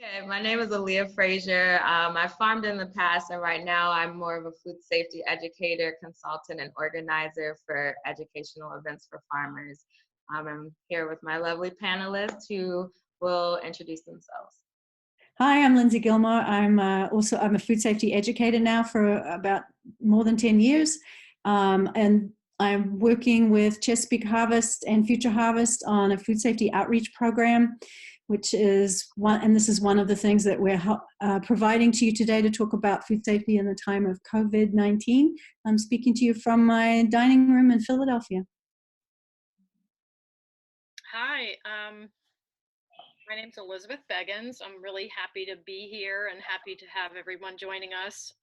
Okay, my name is Aleya Fraser. I farmed in the past, and right now I'm more of a food safety educator, consultant, and organizer for educational events for farmers. I'm here with my lovely panelists who will introduce themselves. Hi, I'm Lindsay Gilmour. I'm a food safety educator now for about more than 10 years. And I'm working with Chesapeake Harvest and Future Harvest on a food safety outreach program, which is one, and this is one of the things that we're providing to you today to talk about food safety in the time of COVID-19. I'm speaking to you from my dining room in Philadelphia. Hi, my name's Elizabeth Beggins. I'm really happy to be here and happy to have everyone joining us.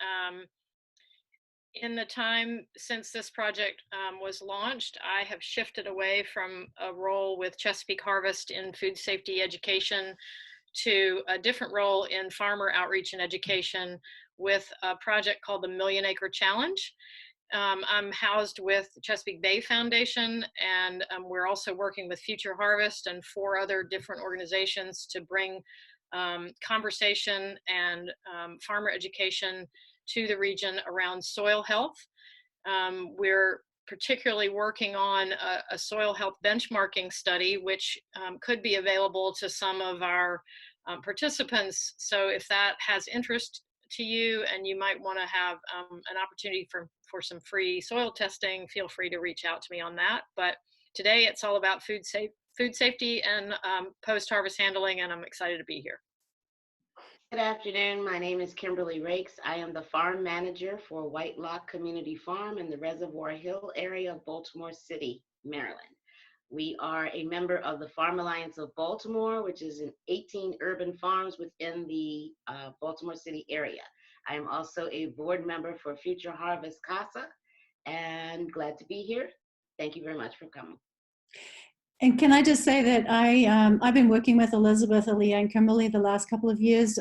In the time since this project was launched, I have shifted away from a role with Chesapeake Harvest in food safety education to a different role in farmer outreach and education with a project called the Million Acre Challenge. I'm housed with Chesapeake Bay Foundation, and we're also working with Future Harvest and 4 other different organizations to bring conversation and farmer education to the region around soil health. We're particularly working on a soil health benchmarking study, which could be available to some of our participants. So if that has interest to you and you might want to have an opportunity for some free soil testing, feel free to reach out to me on that. But today it's all about food safety and post-harvest handling, and I'm excited to be here. Good afternoon. My name is Kimberly Raikes. I am the farm manager for White Lock Community Farm in the Reservoir Hill area of Baltimore City, Maryland. We are a member of the Farm Alliance of Baltimore, which is in 18 urban farms within the Baltimore City area. I am also a board member for Future Harvest CASA, and glad to be here. Thank you very much for coming. And can I just say that I've been working with Elizabeth, Aleya, and Kimberly the last couple of years,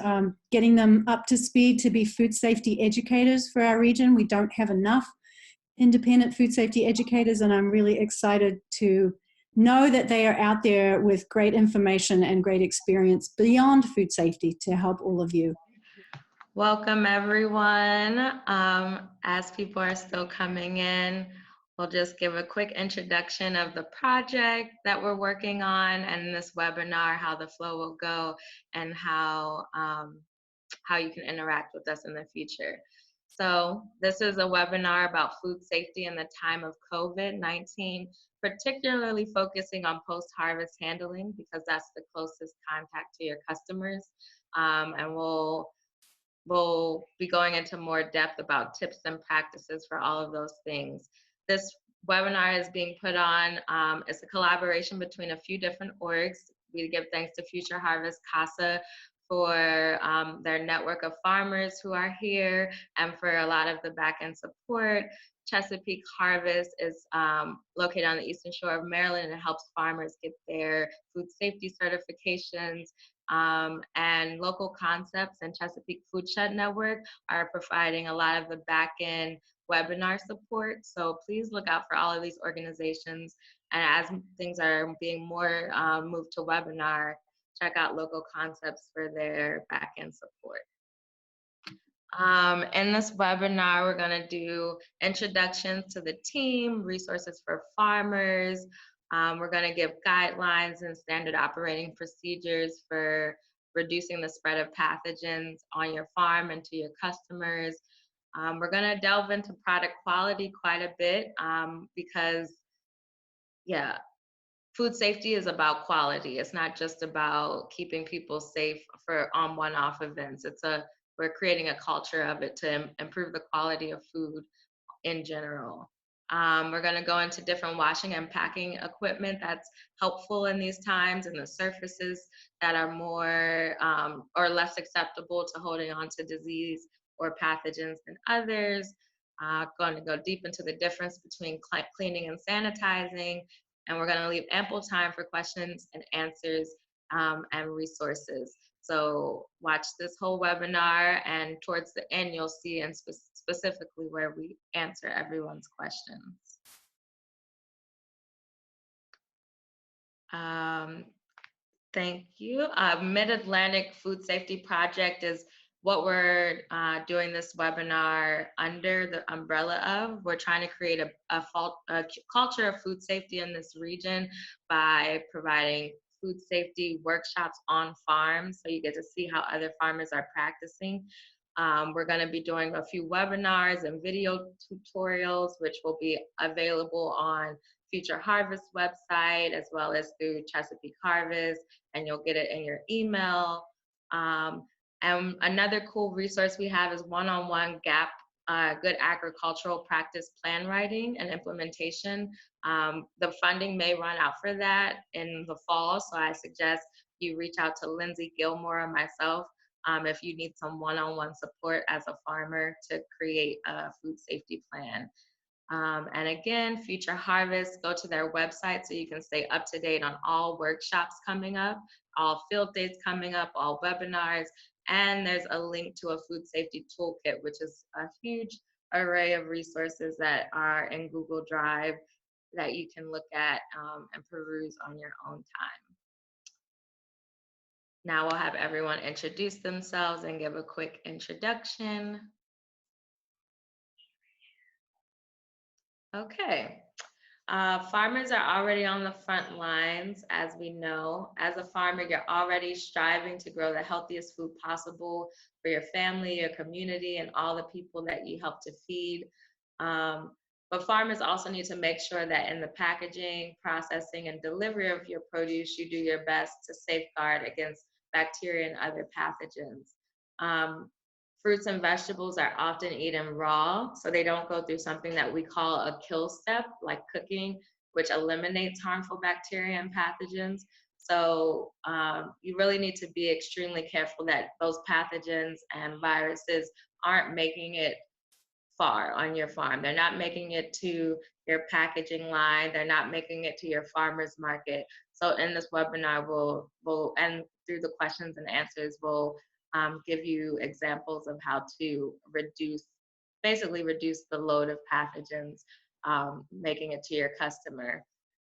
getting them up to speed to be food safety educators for our region. We don't have enough independent food safety educators, and I'm really excited to know that they are out there with great information and great experience beyond food safety to help all of you. Welcome, everyone. As people are still coming in, we'll just give a quick introduction of the project that we're working on and this webinar, how the flow will go, and how you can interact with us in the future. So this is a webinar about food safety in the time of COVID-19, particularly focusing on post-harvest handling because that's the closest contact to your customers. And we'll be going into more depth about tips and practices for all of those things. This webinar is being put on, it's a collaboration between a few different orgs. We give thanks to Future Harvest CASA for their network of farmers who are here and for a lot of the back-end support. Chesapeake Harvest is located on the eastern shore of Maryland and helps farmers get their food safety certifications. And Local Concepts and Chesapeake Foodshed Network are providing a lot of the back-end webinar support. So please look out for all of these organizations. And as things are being more moved to webinar, check out Local Concepts for their back-end support. In this webinar, we're going to do introductions to the team, resources for farmers. We're going to give guidelines and standard operating procedures for reducing the spread of pathogens on your farm and to your customers. We're going to delve into product quality quite a bit because, yeah, food safety is about quality. It's not just about keeping people safe on one-off events. We're creating a culture of it to improve the quality of food in general. We're going to go into different washing and packing equipment that's helpful in these times and the surfaces that are more or less acceptable to holding on to disease or pathogens than others. Going to go deep into the difference between cleaning and sanitizing. And we're going to leave ample time for questions and answers and resources. So watch this whole webinar, and towards the end, you'll see and specifically where we answer everyone's questions. Thank you. Mid-Atlantic Food Safety Project is what we're doing this webinar under the umbrella of. We're trying to create a culture of food safety in this region by providing food safety workshops on farms, so you get to see how other farmers are practicing. We're going to be doing a few webinars and video tutorials, which will be available on Future Harvest website, as well as through Chesapeake Harvest, and you'll get it in your email. And another cool resource we have is one-on-one GAP, good agricultural practice plan writing and implementation. The funding may run out for that in the fall, so I suggest you reach out to Lindsay Gilmour or myself if you need some one-on-one support as a farmer to create a food safety plan. And again, Future Harvest, go to their website so you can stay up to date on all workshops coming up, all field dates coming up, all webinars, and there's a link to a food safety toolkit, which is a huge array of resources that are in Google Drive that you can look at and peruse on your own time. Now we'll have everyone introduce themselves and give a quick introduction. Okay. Farmers are already on the front lines, as we know. As a farmer, you're already striving to grow the healthiest food possible for your family, your community, and all the people that you help to feed. But farmers also need to make sure that in the packaging, processing, and delivery of your produce, you do your best to safeguard against bacteria and other pathogens. Fruits and vegetables are often eaten raw, so they don't go through something that we call a kill step, like cooking, which eliminates harmful bacteria and pathogens. So you really need to be extremely careful that those pathogens and viruses aren't making it far on your farm. They're not making it to your packaging line. They're not making it to your farmer's market. So in this webinar, we'll and through the questions and answers, we'll give you examples of how to basically reduce the load of pathogens making it to your customer.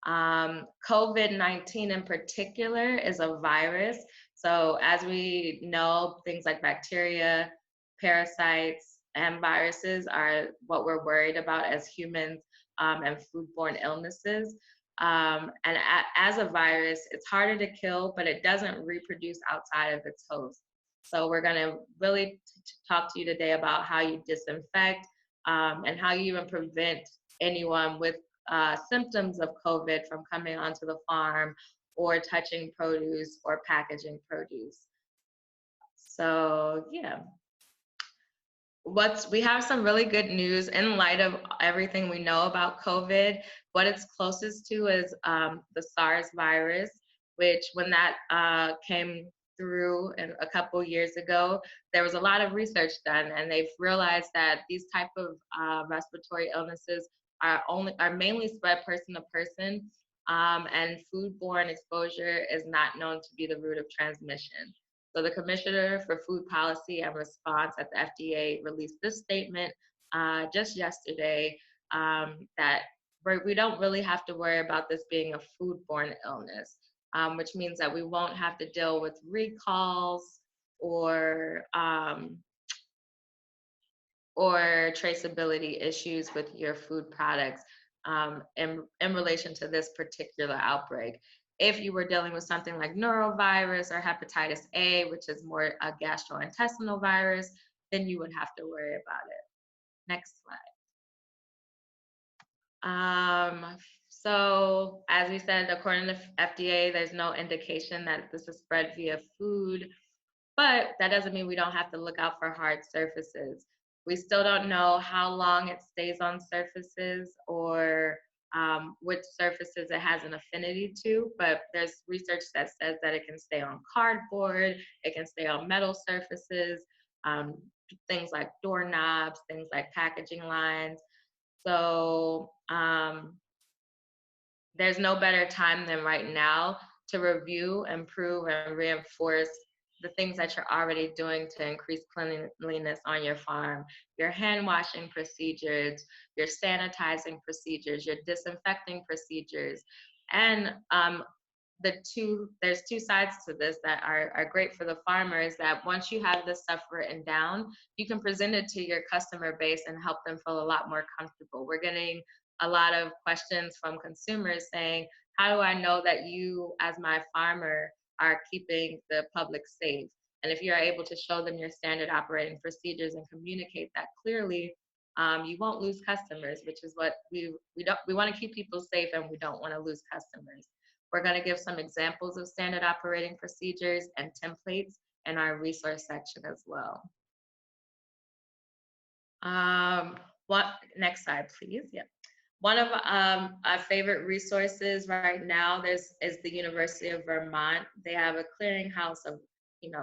COVID-19 in particular is a virus. So as we know, things like bacteria, parasites, and viruses are what we're worried about as humans, and foodborne illnesses. As a virus, it's harder to kill, but it doesn't reproduce outside of its host. So we're going to really talk to you today about how you disinfect and how you even prevent anyone with symptoms of COVID from coming onto the farm or touching produce or packaging produce. So yeah. We have some really good news in light of everything we know about COVID. What it's closest to is the SARS virus, which when that came through a couple years ago, there was a lot of research done, and they've realized that these type of respiratory illnesses are mainly spread person to person, and foodborne exposure is not known to be the route of transmission. So the Commissioner for Food Policy and Response at the FDA released this statement just yesterday that we don't really have to worry about this being a foodborne illness, which means that we won't have to deal with recalls or traceability issues with your food products in relation to this particular outbreak. If you were dealing with something like norovirus or hepatitis A, which is more a gastrointestinal virus, then you would have to worry about it. Next slide. So as we said, according to FDA, there's no indication that this is spread via food, but that doesn't mean we don't have to look out for hard surfaces. We still don't know how long it stays on surfaces or which surfaces it has an affinity to, but there's research that says that it can stay on cardboard, it can stay on metal surfaces, things like doorknobs, things like packaging lines. So there's no better time than right now to review, improve, and reinforce the things that you're already doing to increase cleanliness on your farm. Your hand washing procedures, your sanitizing procedures, your disinfecting procedures, and there's two sides to this that are great for the farmers, that once you have this stuff written down, you can present it to your customer base and help them feel a lot more comfortable. We're getting a lot of questions from consumers saying, how do I know that you as my farmer are keeping the public safe? And if you're able to show them your standard operating procedures and communicate that clearly, you won't lose customers, which is what we want to keep people safe, and we don't want to lose customers. We're going to give some examples of standard operating procedures and templates in our resource section as well. Next slide, please. Yeah. One of our favorite resources right now is the University of Vermont. They have a clearinghouse of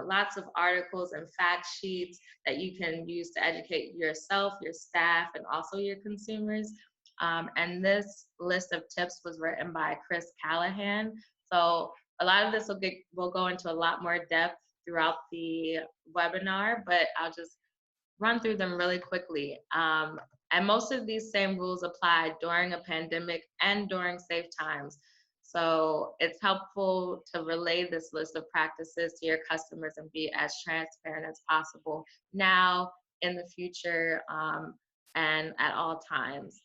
lots of articles and fact sheets that you can use to educate yourself, your staff, and also your consumers. And this list of tips was written by Chris Callahan. So a lot of this will go into a lot more depth throughout the webinar, but I'll just run through them really quickly. And most of these same rules apply during a pandemic and during safe times. So it's helpful to relay this list of practices to your customers and be as transparent as possible now, in the future, and at all times.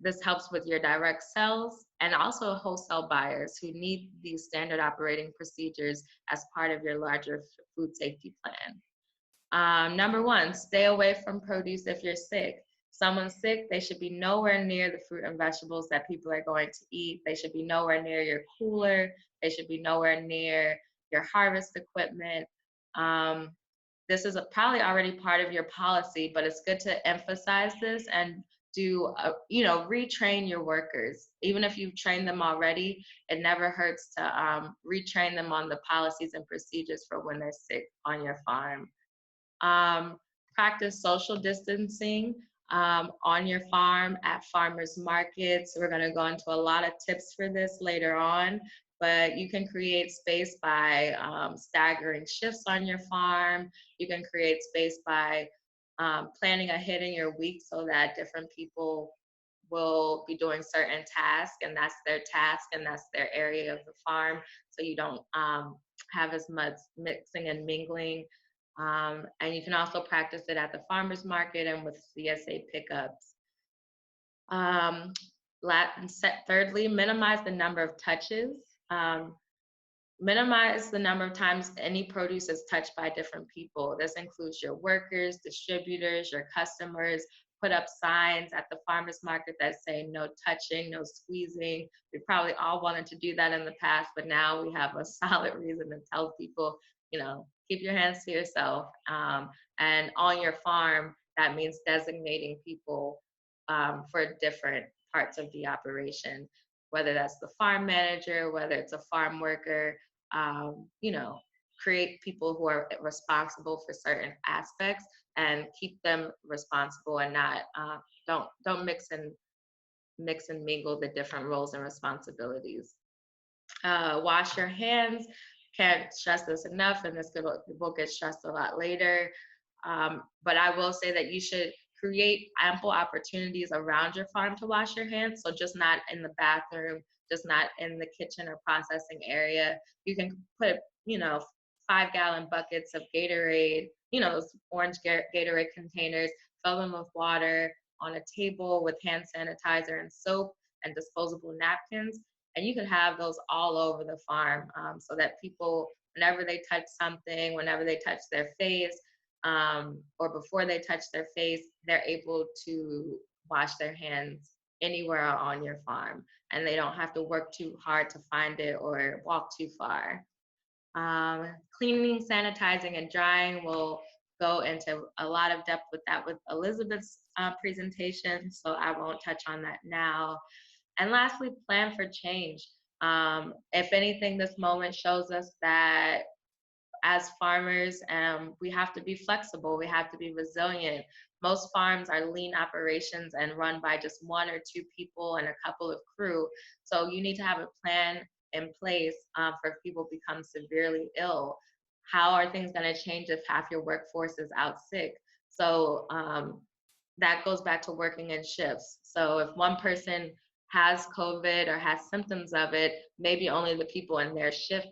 This helps with your direct sales and also wholesale buyers who need these standard operating procedures as part of your larger food safety plan. Number one, stay away from produce if you're sick. Someone's sick, they should be nowhere near the fruit and vegetables that people are going to eat. They should be nowhere near your cooler. They should be nowhere near your harvest equipment. This is probably already part of your policy, but it's good to emphasize this and retrain your workers. Even if you've trained them already, it never hurts to retrain them on the policies and procedures for when they're sick on your farm. Practice social distancing on your farm, at farmers markets. We're going to go into a lot of tips for this later on, but you can create space by staggering shifts on your farm. You can create space by planning ahead in your week so that different people will be doing certain tasks, and that's their task and that's their area of the farm. So you don't have as much mixing and mingling. And you can also practice it at the farmer's market and with CSA pickups. Thirdly, minimize the number of touches. Minimize the number of times any produce is touched by different people. This includes your workers, distributors, your customers. Put up signs at the farmer's market that say no touching, no squeezing. We probably all wanted to do that in the past, but now we have a solid reason to tell people, keep your hands to yourself. And on your farm, that means designating people for different parts of the operation, whether that's the farm manager, whether it's a farm worker, create people who are responsible for certain aspects and keep them responsible, and not don't mix and mingle the different roles and responsibilities. Wash your hands. Can't stress this enough, and this will get stressed a lot later. But I will say that you should create ample opportunities around your farm to wash your hands. So just not in the bathroom, just not in the kitchen or processing area. You can put, 5-gallon buckets of Gatorade, those orange Gatorade containers, fill them with water on a table with hand sanitizer and soap and disposable napkins. And you could have those all over the farm, so that people, whenever they touch something, whenever they touch their face, or before they touch their face, they're able to wash their hands anywhere on your farm, and they don't have to work too hard to find it or walk too far. Cleaning, sanitizing, and drying, will go into a lot of depth with that with Elizabeth's presentation, so I won't touch on that now. And lastly, plan for change. If anything, this moment shows us that as farmers, we have to be flexible, we have to be resilient. Most farms are lean operations and run by just 1 or 2 people and a couple of crew. So you need to have a plan in place for if people become severely ill. How are things going to change if half your workforce is out sick? So that goes back to working in shifts. So if one person has COVID or has symptoms of it, maybe only the people in their shift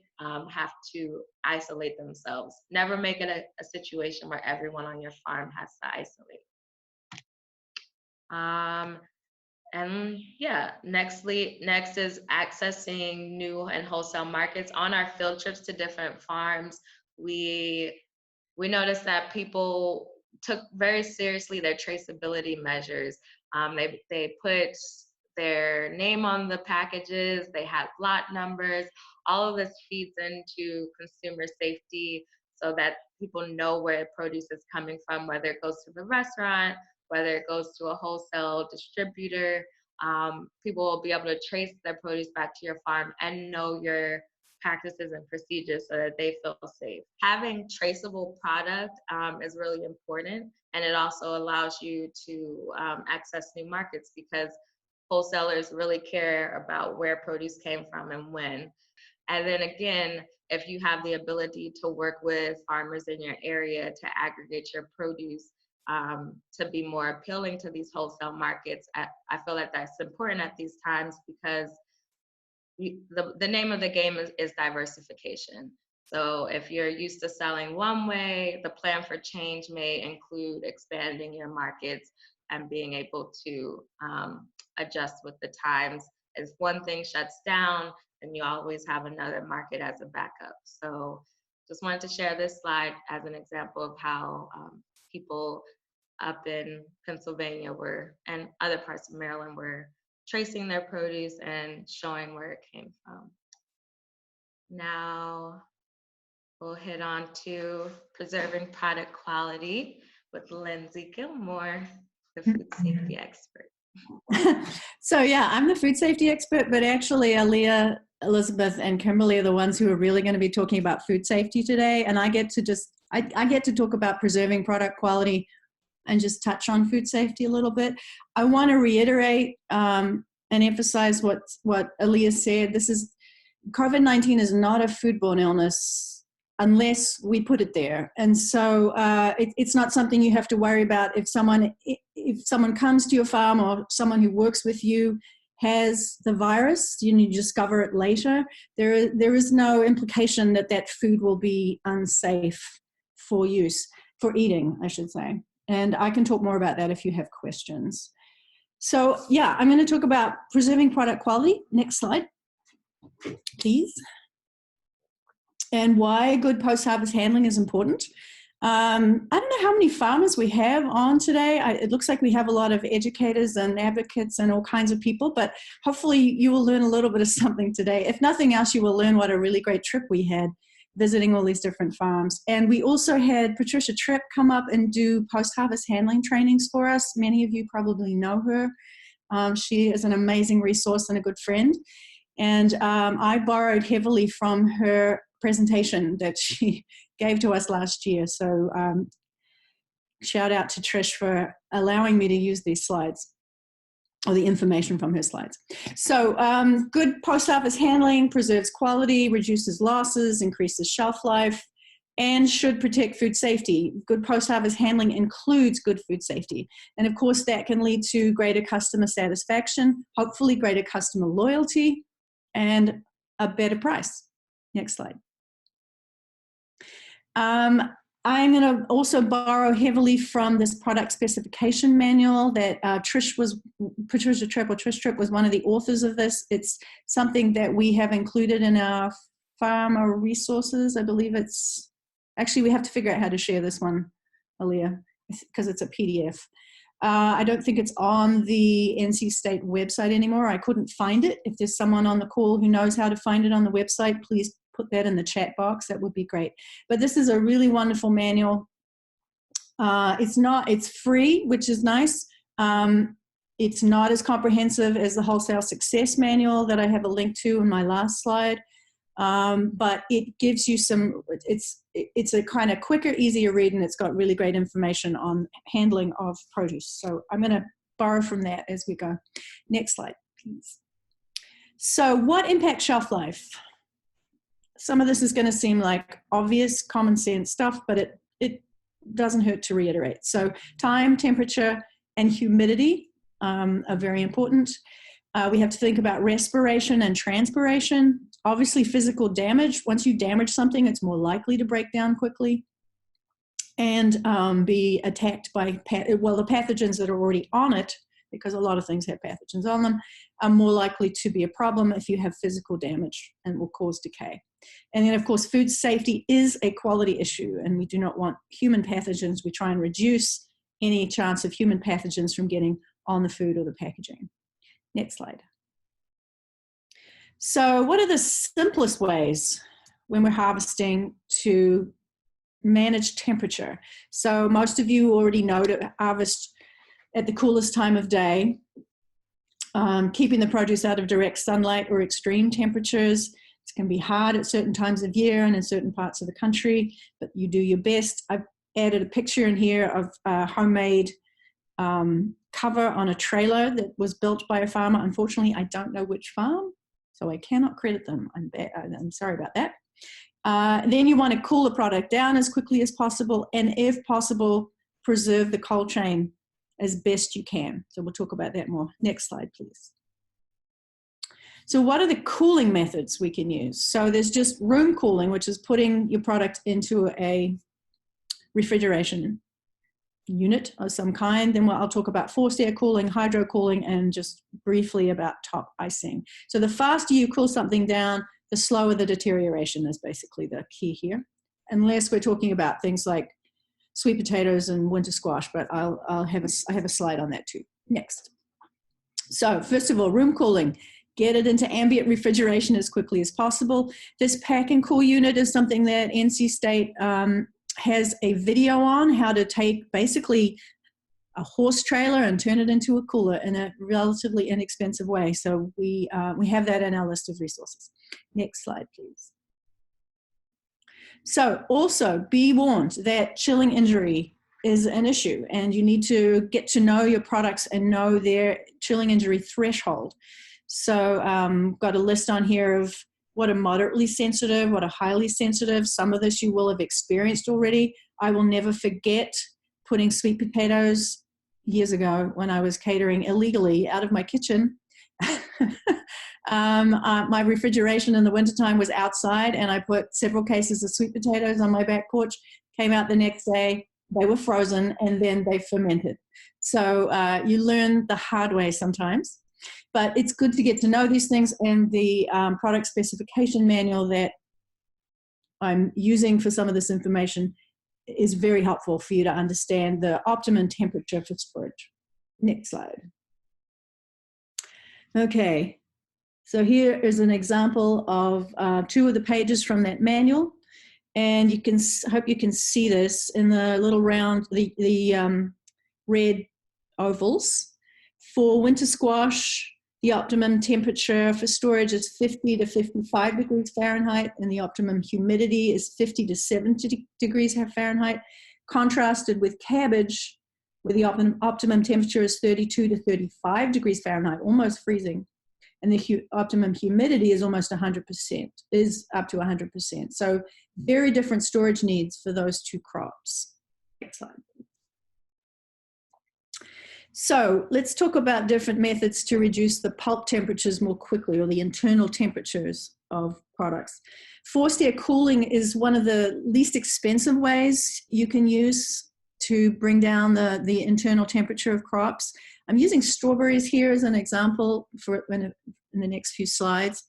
have to isolate themselves. Never make it a situation where everyone on your farm has to isolate. And yeah, next is accessing new and wholesale markets. On our field trips to different farms, we noticed that people took very seriously their traceability measures. They put their name on the packages, they had lot numbers. All of this feeds into consumer safety so that people know where produce is coming from, whether it goes to the restaurant, whether it goes to a wholesale distributor. People will be able to trace their produce back to your farm and know your practices and procedures so that they feel safe. Having traceable product is really important, and it also allows you to access new markets because wholesalers really care about where produce came from and when. And then again, if you have the ability to work with farmers in your area to aggregate your produce to be more appealing to these wholesale markets, I feel like that's important at these times because the name of the game is diversification. So if you're used to selling one way, the plan for change may include expanding your markets and being able to adjust with the times. If one thing shuts down, then you always have another market as a backup. So just wanted to share this slide as an example of how people up in Pennsylvania and other parts of Maryland were tracing their produce and showing where it came from. Now we'll hit on to preserving product quality with Lindsay Gilmour, the food safety expert. So yeah, I'm the food safety expert, but actually Aleya, Elizabeth, and Kimberly are the ones who are really going to be talking about food safety today. And I get to I get to talk about preserving product quality and just touch on food safety a little bit. I want to reiterate and emphasize what Aleya said. COVID-19 is not a foodborne illness unless we put it there. And so it's not something you have to worry about if someone comes to your farm or someone who works with you has the virus, you discover it later. There is no implication that food will be unsafe for eating, I should say. And I can talk more about that if you have questions. So yeah, I'm going to talk about preserving product quality. Next slide, please. And why good post-harvest handling is important. I don't know how many farmers we have on today. It looks like we have a lot of educators and advocates and all kinds of people, but hopefully you will learn a little bit of something today. If nothing else, you will learn what a really great trip we had visiting all these different farms. And we also had Patricia Tripp come up and do post-harvest handling trainings for us. Many of you probably know her. She is an amazing resource and a good friend. And I borrowed heavily from her presentation that she gave to us last year. So shout out to Trish for allowing me to use these slides, or the information from her slides. So good post-harvest handling preserves quality, reduces losses, increases shelf life, and should protect food safety. Good post-harvest handling includes good food safety. And of course, that can lead to greater customer satisfaction, hopefully greater customer loyalty, and a better price. Next slide. I'm going to also borrow heavily from this product specification manual that Patricia Tripp was one of the authors of this. It's something that we have included in our farmer resources. I believe actually we have to figure out how to share this one, Aleya, because it's a PDF. I don't think it's on the NC State website anymore. I couldn't find it. If there's someone on the call who knows how to find it on the website, please put that in the chat box. That would be great. But this is a really wonderful manual. It's free, which is nice. It's not as comprehensive as the Wholesale Success Manual that I have a link to in my last slide. But it gives you it's a kind of quicker, easier read, and it's got really great information on handling of produce. So I'm going to borrow from that as we go. Next slide, please. So what impacts shelf life? Some of this is going to seem like obvious, common sense stuff, but it doesn't hurt to reiterate. So time, temperature, and humidity are very important. We have to think about respiration and transpiration. Obviously, physical damage. Once you damage something, it's more likely to break down quickly and be attacked by, the pathogens that are already on it, because a lot of things have pathogens on them, are more likely to be a problem if you have physical damage and will cause decay. And then, of course, food safety is a quality issue, and we do not want human pathogens. We try and reduce any chance of human pathogens from getting on the food or the packaging. Next slide. So what are the simplest ways when we're harvesting to manage temperature? So most of you already know to harvest at the coolest time of day, keeping the produce out of direct sunlight or extreme temperatures. It can be hard at certain times of year and in certain parts of the country, but you do your best. I've added a picture in here of a homemade cover on a trailer that was built by a farmer. Unfortunately, I don't know which farm, so I cannot credit them. I'm sorry about that. Then you want to cool the product down as quickly as possible, and if possible, preserve the cold chain as best you can. So we'll talk about that more. Next slide, please. So what are the cooling methods we can use? So there's just room cooling, which is putting your product into a refrigeration unit of some kind. Then I'll talk about forced air cooling, hydro cooling, and just briefly about top icing. So the faster you cool something down, the slower the deterioration is basically the key here. Unless we're talking about things like sweet potatoes and winter squash, but I have a slide on that too. Next. So first of all, room cooling. Get it into ambient refrigeration as quickly as possible. This pack and cool unit is something that NC State has a video on how to take basically a horse trailer and turn it into a cooler in a relatively inexpensive way. So we have that in our list of resources. Next slide, please. So also be warned that chilling injury is an issue, and you need to get to know your products and know their chilling injury threshold. So got a list on here of what are moderately sensitive, what are highly sensitive. Some of this you will have experienced already. I will never forget putting sweet potatoes years ago when I was catering illegally out of my kitchen. My refrigeration in the wintertime was outside, and I put several cases of sweet potatoes on my back porch. Came out the next day, they were frozen, and then they fermented. So you learn the hard way sometimes. But it's good to get to know these things, and the product specification manual that I'm using for some of this information is very helpful for you to understand the optimum temperature for storage. Next slide. Okay, so here is an example of 2 of the pages from that manual, and you can hope you can see this in the little round, the red ovals. For winter squash, the optimum temperature for storage is 50 to 55 degrees Fahrenheit, and the optimum humidity is 50 to 70 degrees Fahrenheit. Contrasted with cabbage, where the optimum temperature is 32 to 35 degrees Fahrenheit, almost freezing, and the optimum humidity is almost 100%, is up to 100%. So very different storage needs for those 2 crops. Next slide. So let's talk about different methods to reduce the pulp temperatures more quickly, or the internal temperatures of products. Forced air cooling is one of the least expensive ways you can use to bring down the internal temperature of crops. I'm using strawberries here as an example for in the next few slides.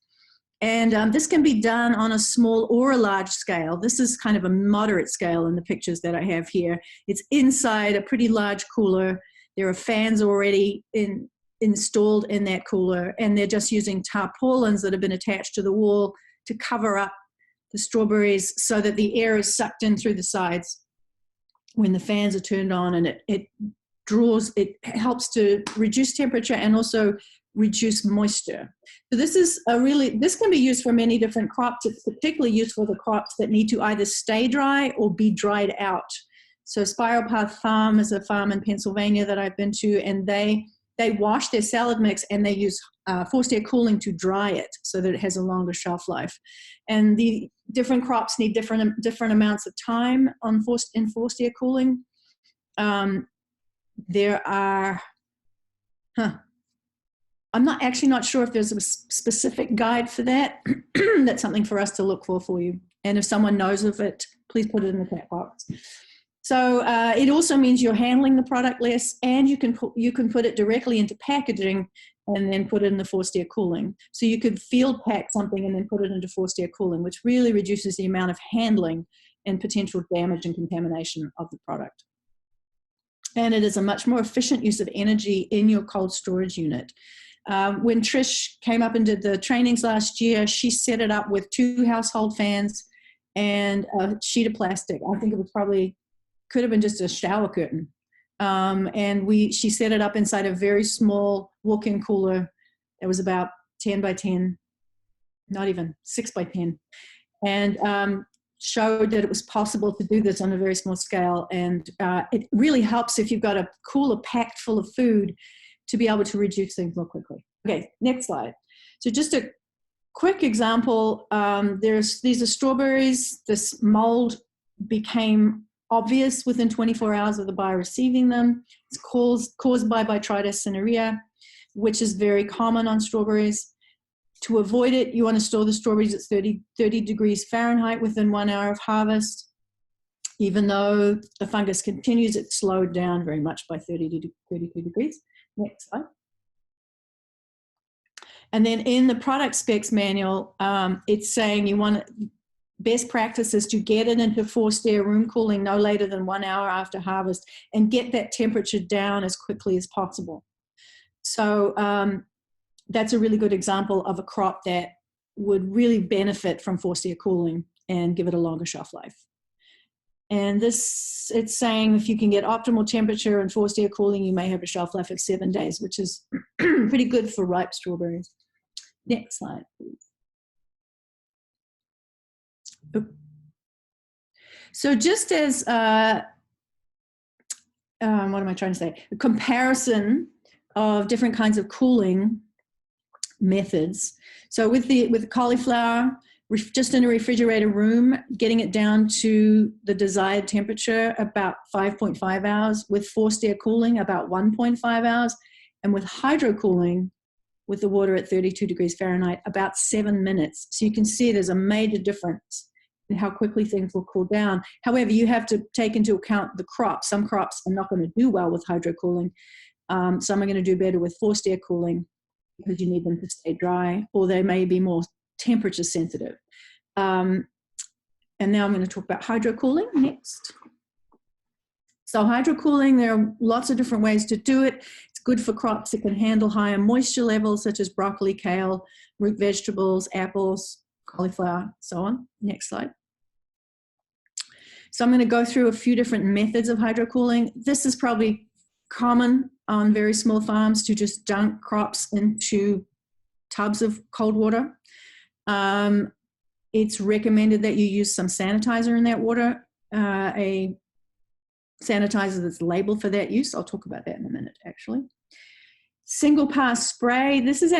And this can be done on a small or a large scale. This is kind of a moderate scale in the pictures that I have here. It's inside a pretty large cooler. There are fans already installed in that cooler, and they're just using tarpaulins that have been attached to the wall to cover up the strawberries so that the air is sucked in through the sides when the fans are turned on, and it helps to reduce temperature and also reduce moisture. So this can be used for many different crops. It's particularly useful for the crops that need to either stay dry or be dried out. So Spiral Path Farm is a farm in Pennsylvania that I've been to, and they wash their salad mix and they use forced air cooling to dry it so that it has a longer shelf life. And the different crops need different amounts of time in forced air cooling. There are, I'm not sure if there's a specific guide for that. That's something for us to look for you. And if someone knows of it, please put it in the chat box. So it also means you're handling the product less, and you can put it directly into packaging and then put it in the forced air cooling. So you could field pack something and then put it into forced air cooling, which really reduces the amount of handling and potential damage and contamination of the product. And it is a much more efficient use of energy in your cold storage unit. When Trish came up and did the trainings last year, she set it up with 2 household fans and a sheet of plastic. I think it was could have been just a shower curtain. And she set it up inside a very small walk-in cooler. It was about 10 by 10, not even 6 by 10. And showed that it was possible to do this on a very small scale. And it really helps if you've got a cooler packed full of food to be able to reduce things more quickly. Okay, next slide. So just a quick example, these are strawberries. This mold became obvious within 24 hours of the buyer receiving them. It's caused by Botrytis cinerea, which is very common on strawberries. To avoid it, you want to store the strawberries at 30 degrees Fahrenheit within 1 hour of harvest. Even though the fungus continues, it's slowed down very much by 32 degrees. Next slide. And then in the product specs manual, it's saying best practice is to get it into forced air room cooling no later than 1 hour after harvest and get that temperature down as quickly as possible. So that's a really good example of a crop that would really benefit from forced air cooling and give it a longer shelf life. And it's saying if you can get optimal temperature and forced air cooling, you may have a shelf life of 7 days, which is pretty good for ripe strawberries. Next slide, please. So just as, what am I trying to say? A comparison of different kinds of cooling methods. So with the cauliflower, just in a refrigerator room, getting it down to the desired temperature about 5.5 hours, with forced air cooling about 1.5 hours, and with hydro cooling, with the water at 32 degrees Fahrenheit, about 7 minutes. So you can see there's a major difference in how quickly things will cool down. However, you have to take into account the crops. Some crops are not going to do well with hydro cooling. Some are going to do better with forced air cooling because you need them to stay dry, or they may be more temperature sensitive. And now I'm going to talk about hydro cooling next. So hydro cooling, there are lots of different ways to do it. It's good for crops that can handle higher moisture levels, such as broccoli, kale, root vegetables, apples, cauliflower, so on. Next slide. So I'm going to go through a few different methods of hydro cooling. This is probably common on very small farms, to just dunk crops into tubs of cold water. It's recommended that you use some sanitizer in that water, a sanitizer that's labeled for that use. I'll talk about that in a minute, actually. Single pass spray, this is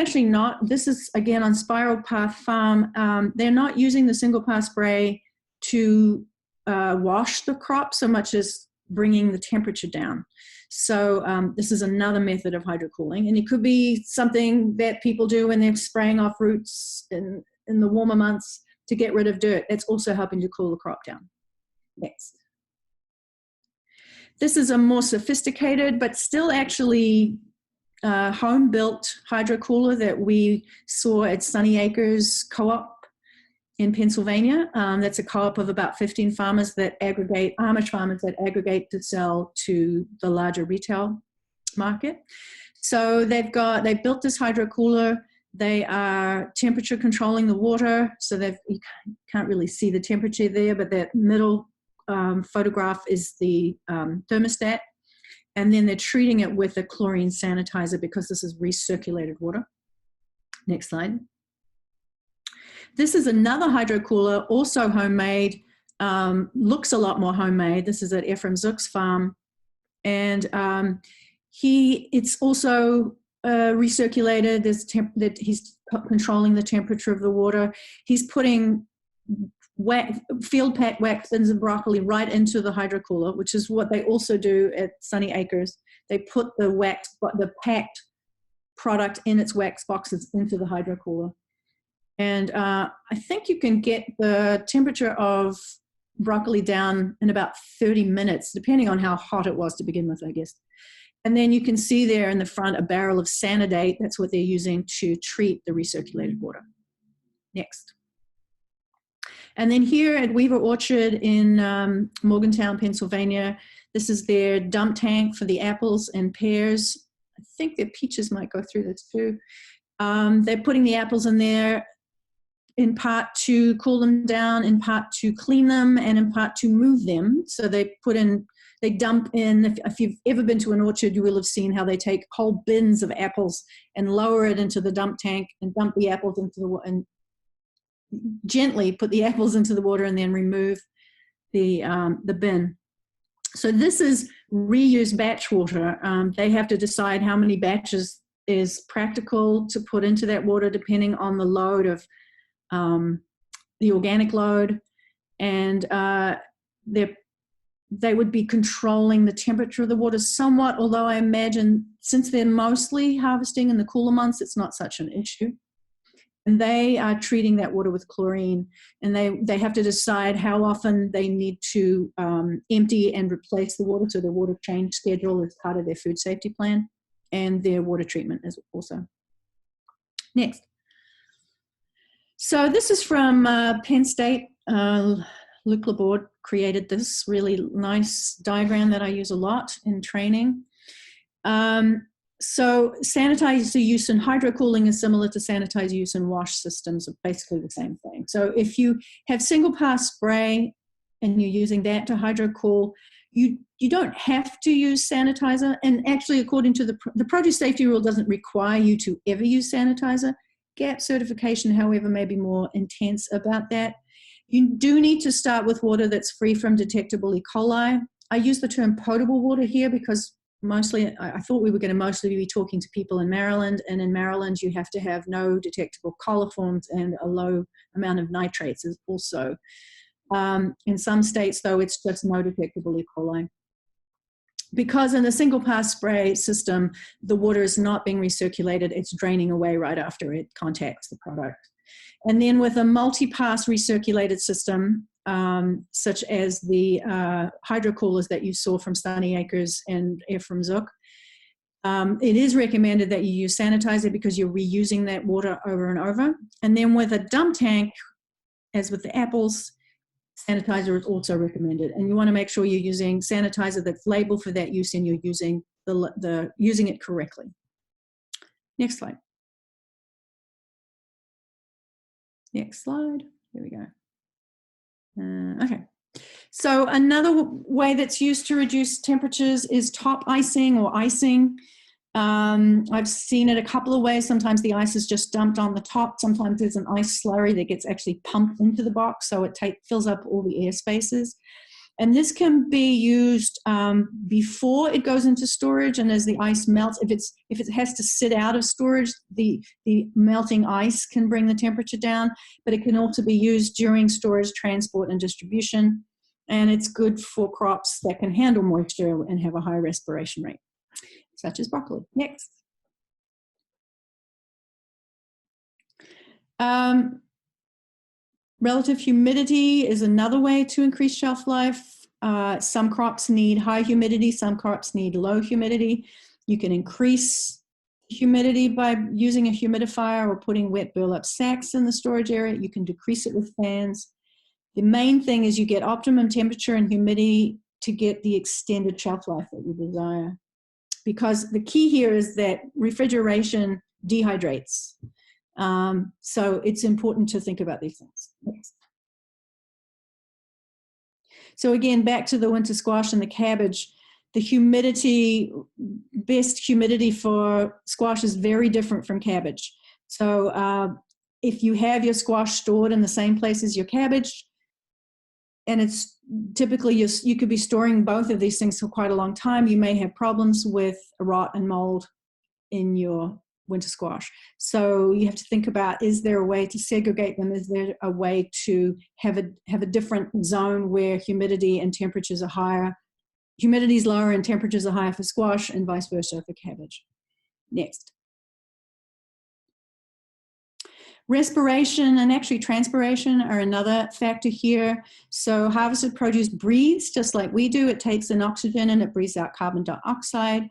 again on Spiral Path Farm. They're not using the single pass spray to wash the crop so much as bringing the temperature down. So this is another method of hydro cooling, and it could be something that people do when they're spraying off roots in the warmer months to get rid of dirt. It's also helping to cool the crop down. Next. This is a more sophisticated but still actually home-built hydro cooler that we saw at Sunny Acres Co-op in Pennsylvania. That's a co-op of about 15 farmers that aggregate, Amish farmers that aggregate to sell to the larger retail market. So they built this hydro cooler. They are temperature controlling the water, so you can't really see the temperature there, but that middle photograph is the thermostat. And then they're treating it with a chlorine sanitizer because this is recirculated water. Next slide. This is another hydro cooler, also homemade, looks a lot more homemade. This is at Ephraim Zook's farm. And it's also recirculated. He's controlling the temperature of the water. He's putting field packed wax bins of broccoli right into the hydro cooler, which is what they also do at Sunny Acres. They put the packed product in its wax boxes into the hydro cooler. And I think you can get the temperature of broccoli down in about 30 minutes, depending on how hot it was to begin with, I guess. And then you can see there in the front a barrel of Sanidate. That's what they're using to treat the recirculated water. Next. And then here at Weaver Orchard in Morgantown, Pennsylvania, this is their dump tank for the apples and pears. I think their peaches might go through this too. They're putting the apples in there in part to cool them down, in part to clean them, and in part to move them. So they dump in, if you've ever been to an orchard, you will have seen how they take whole bins of apples and lower it into the dump tank and dump the apples into the water and gently put the apples into the water and then remove the bin. So this is reuse batch water. They have to decide how many batches is practical to put into that water depending on the load of the organic load, and they would be controlling the temperature of the water somewhat, although I imagine since they're mostly harvesting in the cooler months, it's not such an issue. And they are treating that water with chlorine, and they have to decide how often they need to empty and replace the water, so their water change schedule is part of their food safety plan, and their water treatment is also. Next. So this is from Penn State. Luc Laborde created this really nice diagram that I use a lot in training. So sanitizer use and hydrocooling is similar to sanitizer use and wash systems, are basically the same thing. So if you have single pass spray and you're using that to hydrocool, you don't have to use sanitizer. And actually, according to the produce safety rule, doesn't require you to ever use sanitizer. GAP certification, however, may be more intense about that. You do need to start with water that's free from detectable E. coli. I use the term potable water here because mostly, I thought we were going to mostly be talking to people in Maryland, and in Maryland you have to have no detectable coliforms and a low amount of nitrates is also. In some states, though, it's just no detectable E. coli. Because in the single pass spray system, the water is not being recirculated, it's draining away right after it contacts the product. And then with a multi-pass recirculated system, such as the hydrocoolers that you saw from Sunny Acres and Ephraim Zook, it is recommended that you use sanitizer because you're reusing that water over and over. And then with a dump tank, as with the apples, sanitizer is also recommended, and you want to make sure you're using sanitizer that's labeled for that use and you're using using it correctly. Next slide. Next slide. There we go. Okay. So another way that's used to reduce temperatures is top icing or icing. I've seen it a couple of ways. Sometimes the ice is just dumped on the top. Sometimes there's an ice slurry that gets actually pumped into the box, so it fills up all the air spaces. And this can be used before it goes into storage, and as the ice melts, if it has to sit out of storage, the melting ice can bring the temperature down, but it can also be used during storage, transport, and distribution. And it's good for crops that can handle moisture and have a high respiration rate, such as broccoli. Next. Relative humidity is another way to increase shelf life. Some crops need high humidity, some crops need low humidity. You can increase humidity by using a humidifier or putting wet burlap sacks in the storage area. You can decrease it with fans. The main thing is you get optimum temperature and humidity to get the extended shelf life that you desire. Because the key here is that refrigeration dehydrates. So it's important to think about these things. Next. So again, back to the winter squash and the cabbage, the humidity, best humidity for squash is very different from cabbage. So if you have your squash stored in the same place as your cabbage, and it's typically you could be storing both of these things for quite a long time, you may have problems with rot and mold in your winter squash. So you have to think about, is there a way to segregate them? Is there a way to have a different zone where humidity and temperatures are higher? Humidity is lower and temperatures are higher for squash, and vice versa for cabbage. Next. Respiration and actually transpiration are another factor here. So harvested produce breathes just like we do. It takes in oxygen and it breathes out carbon dioxide.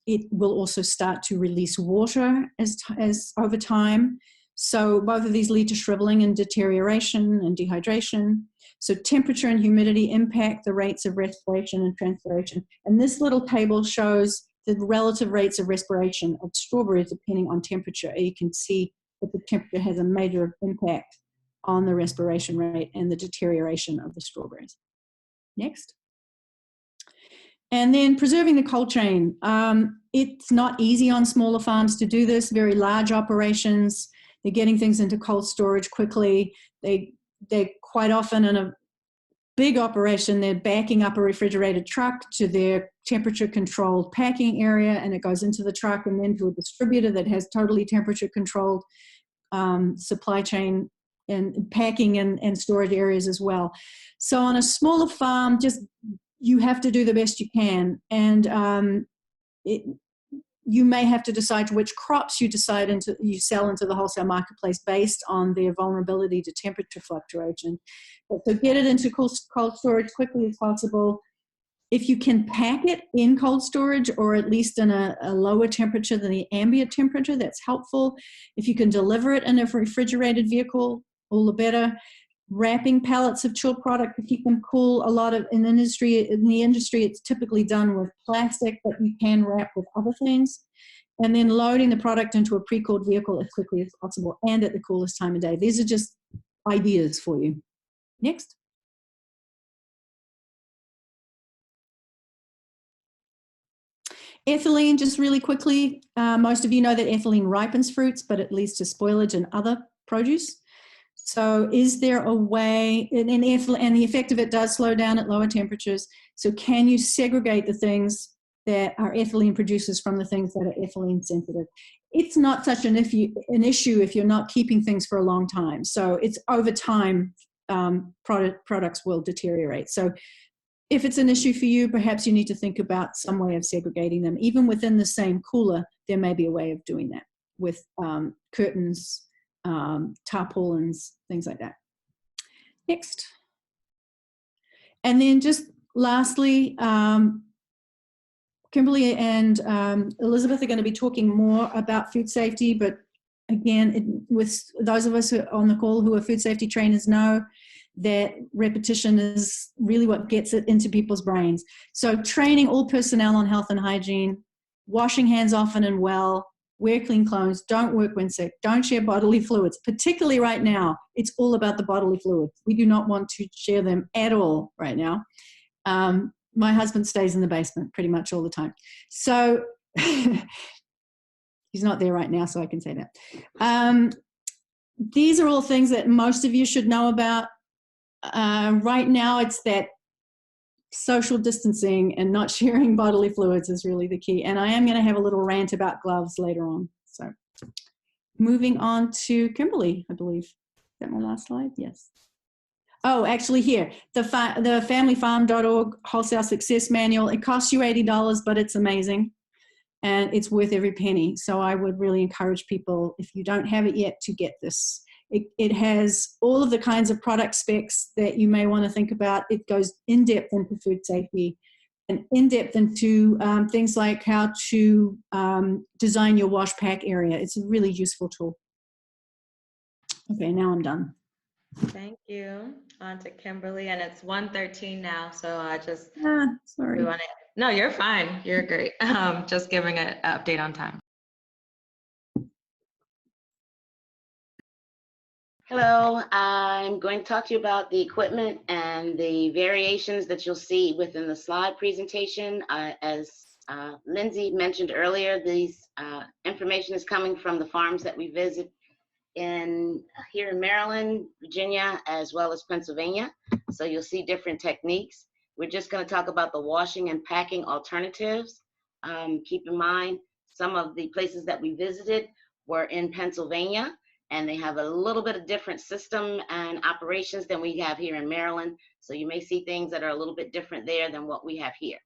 It will also start to release water as over time. So both of these lead to shriveling and deterioration and dehydration. So temperature and humidity impact the rates of respiration and transpiration. And this little table shows the relative rates of respiration of strawberries depending on temperature. You can see that the temperature has a major impact on the respiration rate and the deterioration of the strawberries. Next. And then preserving the cold chain. It's not easy on smaller farms to do this. Very large operations, they're getting things into cold storage quickly. They're quite often in a big operation, they're backing up a refrigerated truck to their temperature controlled packing area, and it goes into the truck and then to a distributor that has totally temperature controlled supply chain and packing and storage areas as well. So on a smaller farm, just you have to do the best you can, and you may have to decide which crops you sell into the wholesale marketplace based on their vulnerability to temperature fluctuation. So get it into cold storage quickly as possible. If you can pack it in cold storage or at least in a lower temperature than the ambient temperature, that's helpful. If you can deliver it in a refrigerated vehicle, all the better. Wrapping pallets of chilled product to keep them cool. A lot of in the industry, it's typically done with plastic, but you can wrap with other things. And then loading the product into a pre-cooled vehicle as quickly as possible and at the coolest time of day. These are just ideas for you. Next. Ethylene, just really quickly, most of you know that ethylene ripens fruits, but it leads to spoilage and other produce. So is there a way, and the effect of it does slow down at lower temperatures, so can you segregate the things that are ethylene producers from the things that are ethylene sensitive? It's not such an issue if you're not keeping things for a long time. So it's over time, products will deteriorate. So if it's an issue for you, perhaps you need to think about some way of segregating them. Even within the same cooler, there may be a way of doing that with curtains, tarpaulins, things like that. Next. And then just lastly, Kimberly and Elizabeth are going to be talking more about food safety, but again, with those of us who are on the call who are food safety trainers know that repetition is really what gets it into people's brains. So training all personnel on health and hygiene, washing hands often and well, wear clean clothes, don't work when sick, don't share bodily fluids. Particularly right now, it's all about the bodily fluids. We do not want to share them at all right now. My husband stays in the basement pretty much all the time. So he's not there right now, so I can say that. These are all things that most of you should know about. Right now, it's that social distancing and not sharing bodily fluids is really the key. And I am going to have a little rant about gloves later on. So moving on to Kimberly, I believe. Is that my last slide? Yes. Oh, actually here, the familyfarm.org Wholesale Success Manual. It costs you $80, but it's amazing. And it's worth every penny. So I would really encourage people, if you don't have it yet, to get this. It has all of the kinds of product specs that you may want to think about. It goes in depth into food safety and in depth into things like how to design your wash pack area. It's a really useful tool. Okay, now I'm done. Thank you. On to Kimberly, and it's 1:13 now, so I just sorry. No, you're fine. You're great. Just giving an update on time. Hello, I'm going to talk to you about the equipment and the variations that you'll see within the slide presentation. As Lindsay mentioned earlier, these information is coming from the farms that we visit here in Maryland, Virginia, as well as Pennsylvania. So you'll see different techniques. We're just going to talk about the washing and packing alternatives. Keep in mind, some of the places that we visited were in Pennsylvania, and they have a little bit of different system and operations than we have here in Maryland. So you may see things that are a little bit different there than what we have here.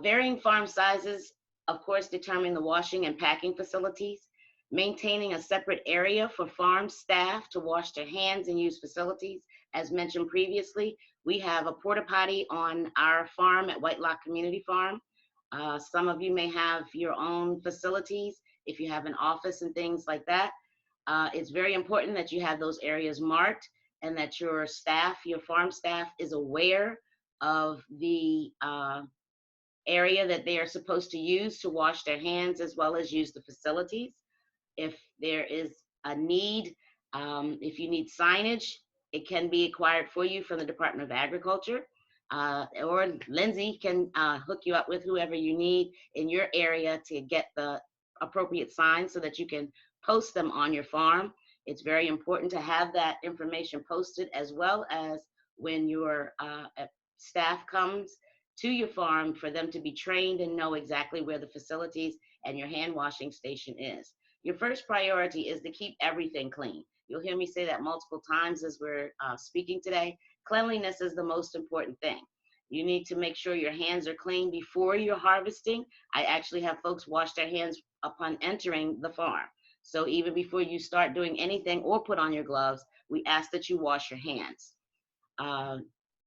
Varying farm sizes, of course, determine the washing and packing facilities. maintaining a separate area for farm staff to wash their hands and use facilities. As mentioned previously, we have a porta potty on our farm at White Lock Community Farm. Some of you may have your own facilities if you have an office and things like that. It's very important that you have those areas marked and that your staff, your farm staff, is aware of the area that they are supposed to use to wash their hands as well as use the facilities. If there is a need, if you need signage, it can be acquired for you from the Department of Agriculture, or Lindsay can hook you up with whoever you need in your area to get the appropriate signs so that you can post them on your farm. It's very important to have that information posted, as well as when your staff comes to your farm, for them to be trained and know exactly where the facilities and your hand washing station is. Your first priority is to keep everything clean. You'll hear me say that multiple times as we're speaking today. Cleanliness is the most important thing. You need to make sure your hands are clean before you're harvesting. I actually have folks wash their hands upon entering the farm. So even before you start doing anything or put on your gloves, we ask that you wash your hands.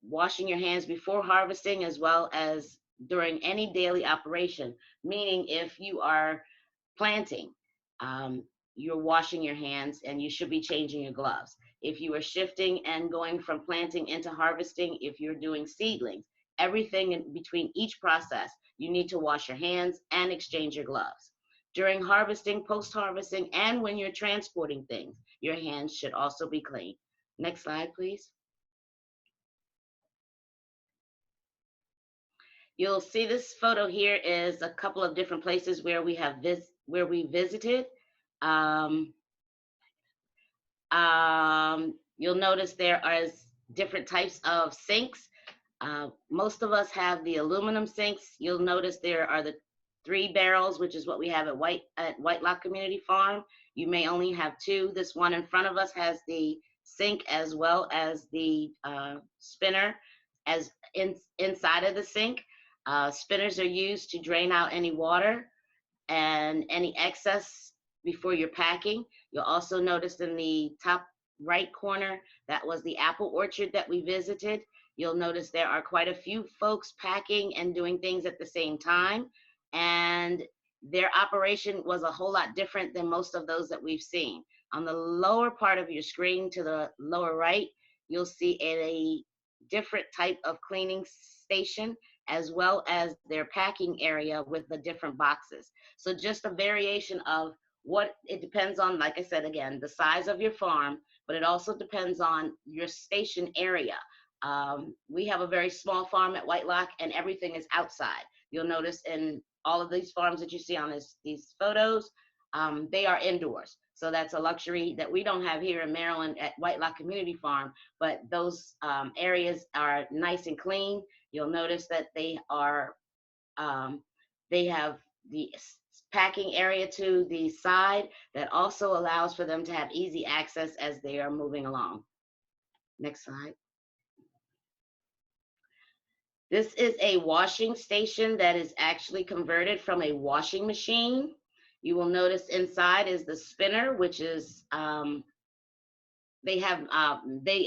Washing your hands before harvesting as well as during any daily operation, meaning if you are planting, you're washing your hands and you should be changing your gloves. If you are shifting and going from planting into harvesting, if you're doing seedlings, everything in between each process, you need to wash your hands and exchange your gloves. During harvesting, post-harvesting, and when you're transporting things, your hands should also be clean. Next slide, please. You'll see this photo here is a couple of different places where we have visited. You'll notice there are different types of sinks. Most of us have the aluminum sinks. You'll notice there are the 3 barrels, which is what we have at White Lock Community Farm. You may only have 2. This one in front of us has the sink as well as the spinner as inside of the sink. Spinners are used to drain out any water and any excess before you're packing. You'll also notice in the top right corner, that was the apple orchard that we visited. You'll notice there are quite a few folks packing and doing things at the same time, and their operation was a whole lot different than most of those that we've seen. On the lower part of your screen to the lower right, you'll see a different type of cleaning station, as well as their packing area with the different boxes. So just a variation of what it depends on, like I said, again, the size of your farm, but it also depends on your station area. We have a very small farm at White Lock and everything is outside. You'll notice in all of these farms that you see on these photos, they are indoors. So that's a luxury that we don't have here in Maryland at White Lock Community Farm, but those areas are nice and clean. You'll notice that they have the packing area to the side that also allows for them to have easy access as they are moving along. Next slide. This is a washing station that is actually converted from a washing machine. You will notice inside is the spinner, which is, they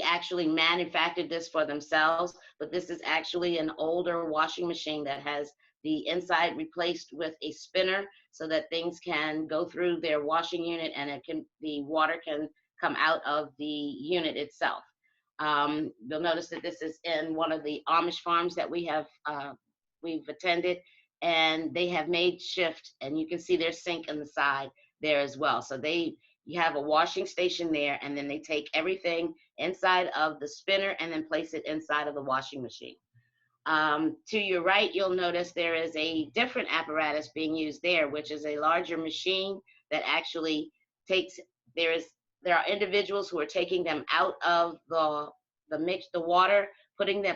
actually manufactured this for themselves, but this is actually an older washing machine that has the inside replaced with a spinner so that things can go through their washing unit and the water can come out of the unit itself. You'll notice that this is in one of the Amish farms that we've attended, and they have made shift, and you can see their sink in the side there as well. So you have a washing station there, and then they take everything inside of the spinner and then place it inside of the washing machine. To your right, you'll notice there is a different apparatus being used there, which is a larger machine that actually takes, there are individuals who are taking them out of the water,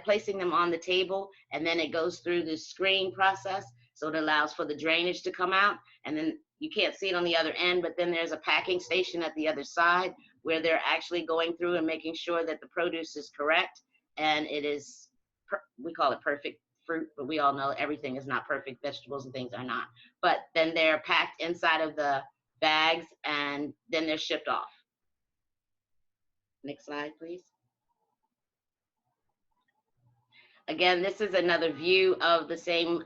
placing them on the table, and then it goes through the screening process. So it allows for the drainage to come out, and then you can't see it on the other end, but then there's a packing station at the other side where they're actually going through and making sure that the produce is correct, and it is, we call it perfect fruit, but we all know everything is not perfect. Vegetables and things are not. But then they're packed inside of the bags, and then they're shipped off. Next slide, please. Again, this is another view of the same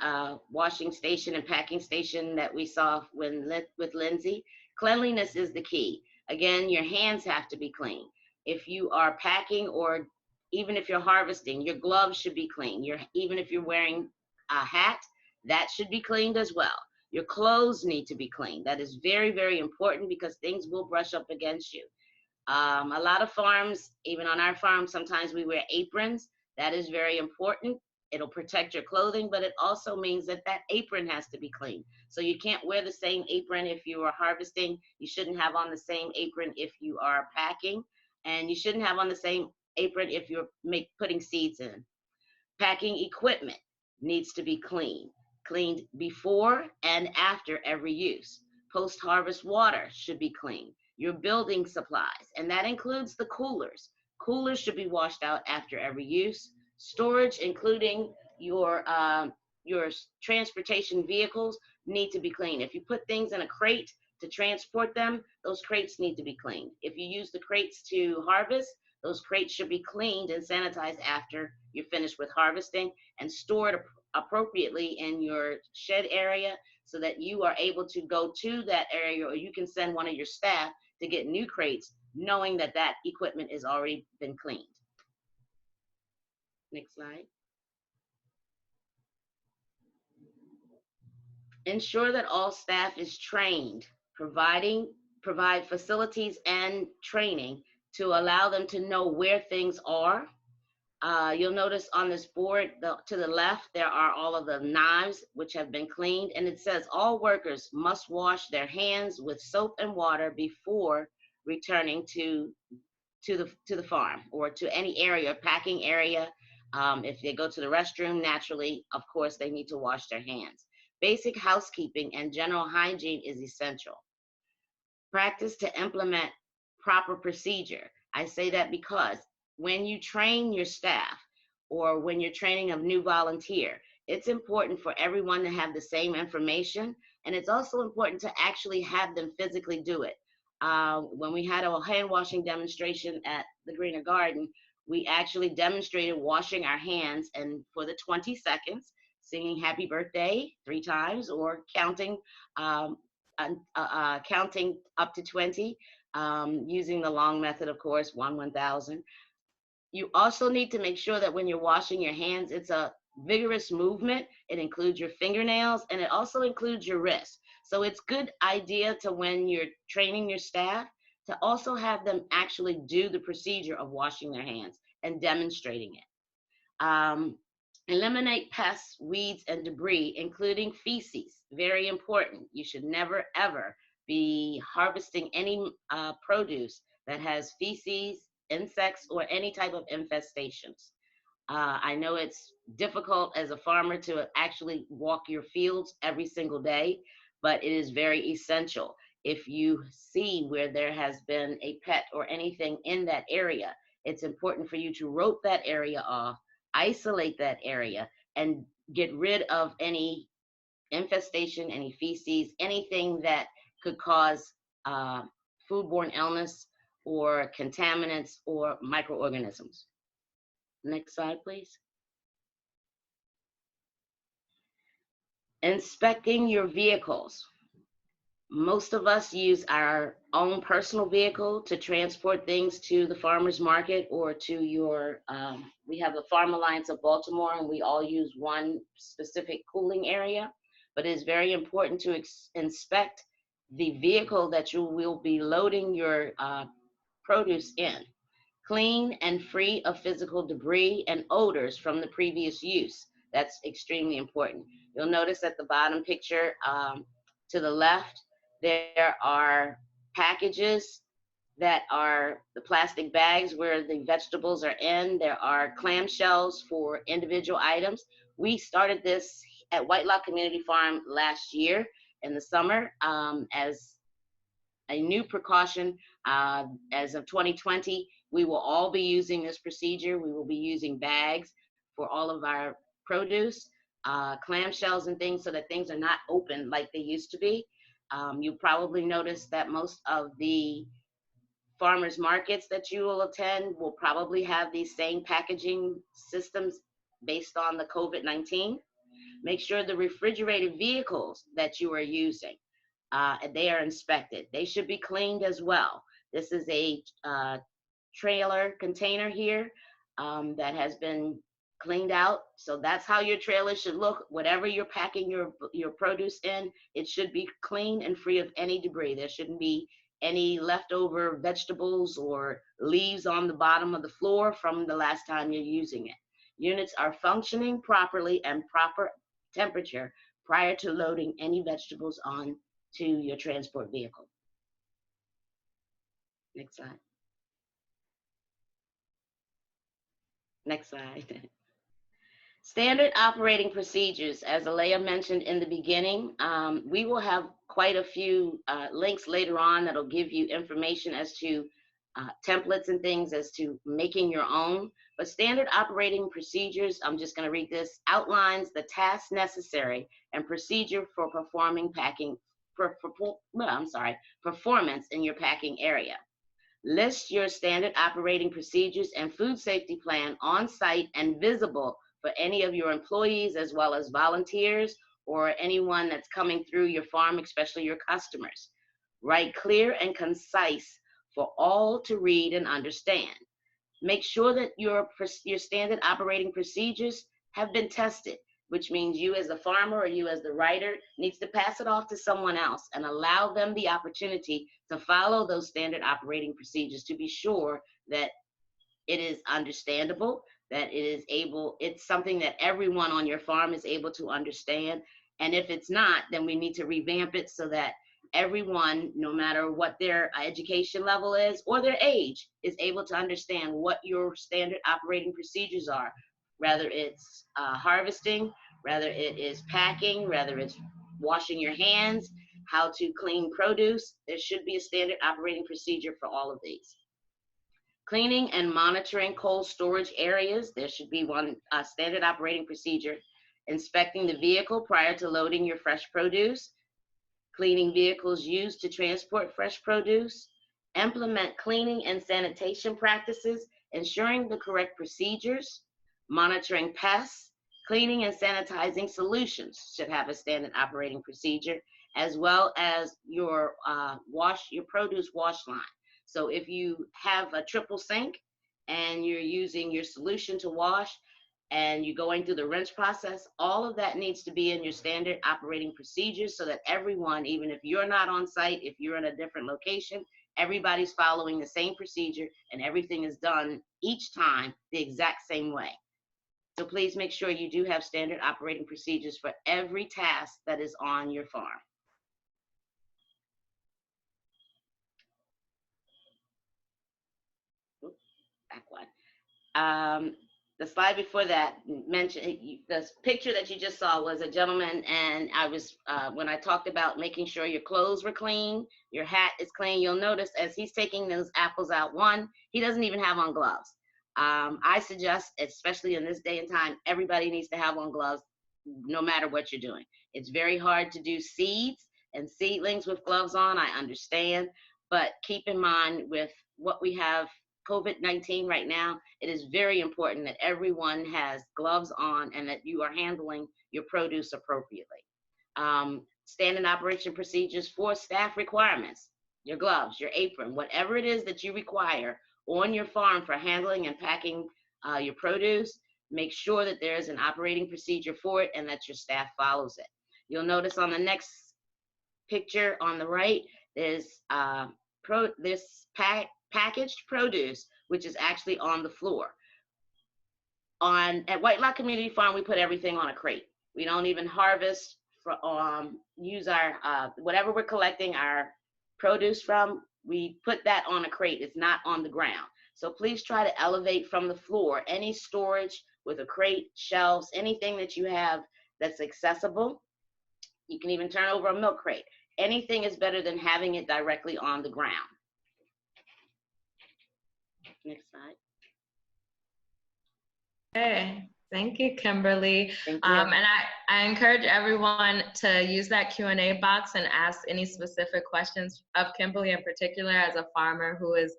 washing station and packing station that we saw with Lindsay. Cleanliness is the key. Again, your hands have to be clean. If you are packing, or even if you're harvesting, your gloves should be clean. Even if you're wearing a hat, that should be cleaned as well. Your clothes need to be clean. That is very, very important, because things will brush up against you. A lot of farms, even on our farm, sometimes we wear aprons. That is very important. It'll protect your clothing, but it also means that that apron has to be clean. So you can't wear the same apron if you are harvesting. You shouldn't have on the same apron if you are packing. And you shouldn't have on the same apron if you're putting seeds in. Packing equipment needs to be cleaned before and after every use. Post-harvest water should be clean. Your building supplies, and that includes the coolers. Coolers should be washed out after every use. Storage, including your transportation vehicles, need to be clean. If you put things in a crate to transport them, those crates need to be cleaned. If you use the crates to harvest, those crates should be cleaned and sanitized after you're finished with harvesting, and stored appropriately in your shed area, so that you are able to go to that area, or you can send one of your staff to get new crates, knowing that that equipment has already been cleaned. Next slide. Ensure that all staff is trained. Provide facilities and training to allow them to know where things are. You'll notice on this board to the left, there are all of the knives which have been cleaned, and it says all workers must wash their hands with soap and water before returning to the farm, or to any area, packing area. If they go to the restroom, naturally, of course, they need to wash their hands. Basic housekeeping and general hygiene is essential. Practice to implement proper procedure. I say that because when you train your staff, or when you're training a new volunteer, it's important for everyone to have the same information, and it's also important to actually have them physically do it. When we had a hand washing demonstration at the Greener Garden, we actually demonstrated washing our hands, and for the 20 seconds, singing happy birthday 3 times, or counting counting up to 20, using the long method, of course, 1,000. You also need to make sure that when you're washing your hands, it's a vigorous movement. It includes your fingernails, and it also includes your wrists. So it's a good idea to, when you're training your staff, to also have them actually do the procedure of washing their hands and demonstrating it. Eliminate pests, weeds, and debris, including feces. Very important. You should never, ever be harvesting any produce that has feces, insects, or any type of infestations. I know it's difficult as a farmer to actually walk your fields every single day, but it is very essential. If you see where there has been a pet or anything in that area, it's important for you to rope that area off, isolate that area, and get rid of any infestation, any feces, anything that could cause foodborne illness, or contaminants, or microorganisms. Next slide, please. Inspecting your vehicles. Most of us use our own personal vehicle to transport things to the farmer's market, or to your, we have the Farm Alliance of Baltimore, and we all use one specific cooling area, but it is very important to inspect the vehicle that you will be loading your produce in. Clean and free of physical debris and odors from the previous use. That's extremely important. You'll notice at the bottom picture to the left, there are packages that are the plastic bags where the vegetables are in. There are clamshells for individual items. We started this at White Lock Community Farm last year in the summer as a new precaution. As of 2020, we will all be using this procedure. We will be using bags for all of our produce, clamshells and things, so that things are not open like they used to be. You probably noticed that most of the farmers markets that you will attend will probably have these same packaging systems based on the COVID-19. Make sure the refrigerated vehicles that you are using, they are inspected. They should be cleaned as well. This is a trailer container here that has been cleaned out. So that's how your trailer should look. Whatever you're packing your produce in, it should be clean and free of any debris. There shouldn't be any leftover vegetables or leaves on the bottom of the floor from the last time you're using it. Units are functioning properly and proper temperature prior to loading any vegetables on to your transport vehicle. Next slide. Next slide. Standard operating procedures, as Aleya mentioned in the beginning, we will have quite a few links later on that'll give you information as to templates and things as to making your own. But standard operating procedures, I'm just going to read this, outlines the tasks necessary and procedure for performing performance in your packing area. List your standard operating procedures and food safety plan on site and visible for any of your employees as well as volunteers or anyone that's coming through your farm, especially your customers. Write clear and concise for all to read and understand. Make sure that your standard operating procedures have been tested, which means you as the farmer or you as the writer needs to pass it off to someone else and allow them the opportunity to follow those standard operating procedures to be sure that it is understandable, that it's something that everyone on your farm is able to understand. And if it's not, then we need to revamp it so that everyone, no matter what their education level is or their age, is able to understand what your standard operating procedures are. Whether it's harvesting, whether it is packing, whether it's washing your hands, how to clean produce, there should be a standard operating procedure for all of these. Cleaning and monitoring cold storage areas, there should be one standard operating procedure. Inspecting the vehicle prior to loading your fresh produce. Cleaning vehicles used to transport fresh produce. Implement cleaning and sanitation practices, ensuring the correct procedures. Monitoring pests, cleaning and sanitizing solutions should have a standard operating procedure, as well as your produce wash line. So if you have a triple sink and you're using your solution to wash and you're going through the rinse process, all of that needs to be in your standard operating procedures so that everyone, even if you're not on site, if you're in a different location, everybody's following the same procedure and everything is done each time the exact same way. So please make sure you do have standard operating procedures for every task that is on your farm. Oops, back one. The slide before that mentioned, the picture that you just saw was a gentleman, and I was, when I talked about making sure your clothes were clean, your hat is clean, you'll notice as he's taking those apples out, one, he doesn't even have on gloves. I suggest, especially in this day and time, everybody needs to have on gloves no matter what you're doing. It's very hard to do seeds and seedlings with gloves on, I understand, but keep in mind with what we have COVID-19 right now, it is very important that everyone has gloves on and that you are handling your produce appropriately. Standard operation procedures for staff requirements, your gloves, your apron, whatever it is that you require on your farm for handling and packing your produce, make sure that there is an operating procedure for it and that your staff follows it. You'll notice on the next picture on the right, there's packaged produce, which is actually on the floor. At White Lock Community Farm, we put everything on a crate. We don't even harvest, use our, whatever we're collecting our produce from, we put that on a crate. It's not on the ground. So please try to elevate from the floor any storage with a crate, shelves, anything that you have that's accessible. You can even turn over a milk crate. Anything is better than having it directly on the ground. Next slide. Okay, Thank you, Kimberly. Thank you. And I encourage everyone to use that Q&A box and ask any specific questions of Kimberly in particular as a farmer who is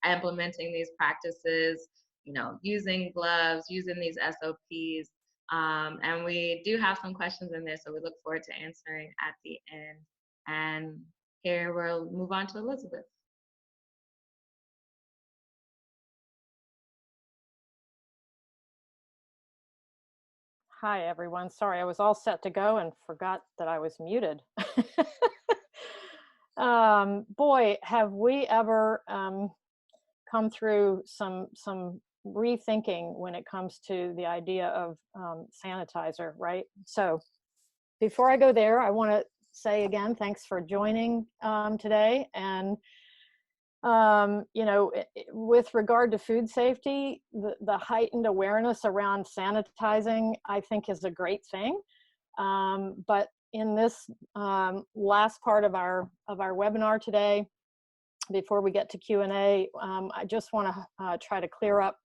implementing these practices, you know, using gloves, using these SOPs. And we do have some questions in there, so we look forward to answering at the end. And here we'll move on to Elizabeth. Hi, everyone. Sorry, I was all set to go and forgot that I was muted. Boy, have we ever come through some rethinking when it comes to the idea of sanitizer, right? So before I go there, I want to say again, thanks for joining today. And you know, with regard to food safety, the heightened awareness around sanitizing, I think, is a great thing. But in this last part of our webinar today, before we get to Q&A, I just want to try to clear up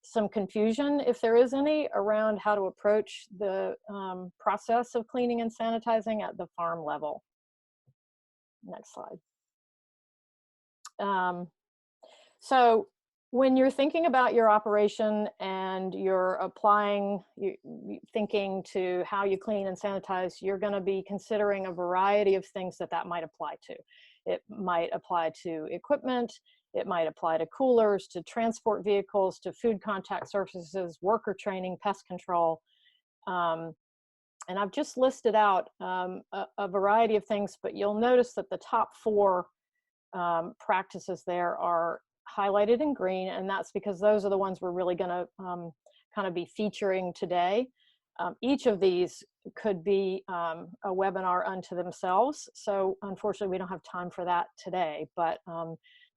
some confusion, if there is any, around how to approach the process of cleaning and sanitizing at the farm level. Next slide. So when you're thinking about your operation and you're thinking to how you clean and sanitize, you're going to be considering a variety of things that might apply to. It might apply to equipment, it might apply to coolers, to transport vehicles, to food contact surfaces, worker training, pest control. And I've just listed out a variety of things, but you'll notice that the top 4 practices there are highlighted in green, and that's because those are the ones we're really going to kind of be featuring today. Each of these could be a webinar unto themselves, so unfortunately we don't have time for that today, but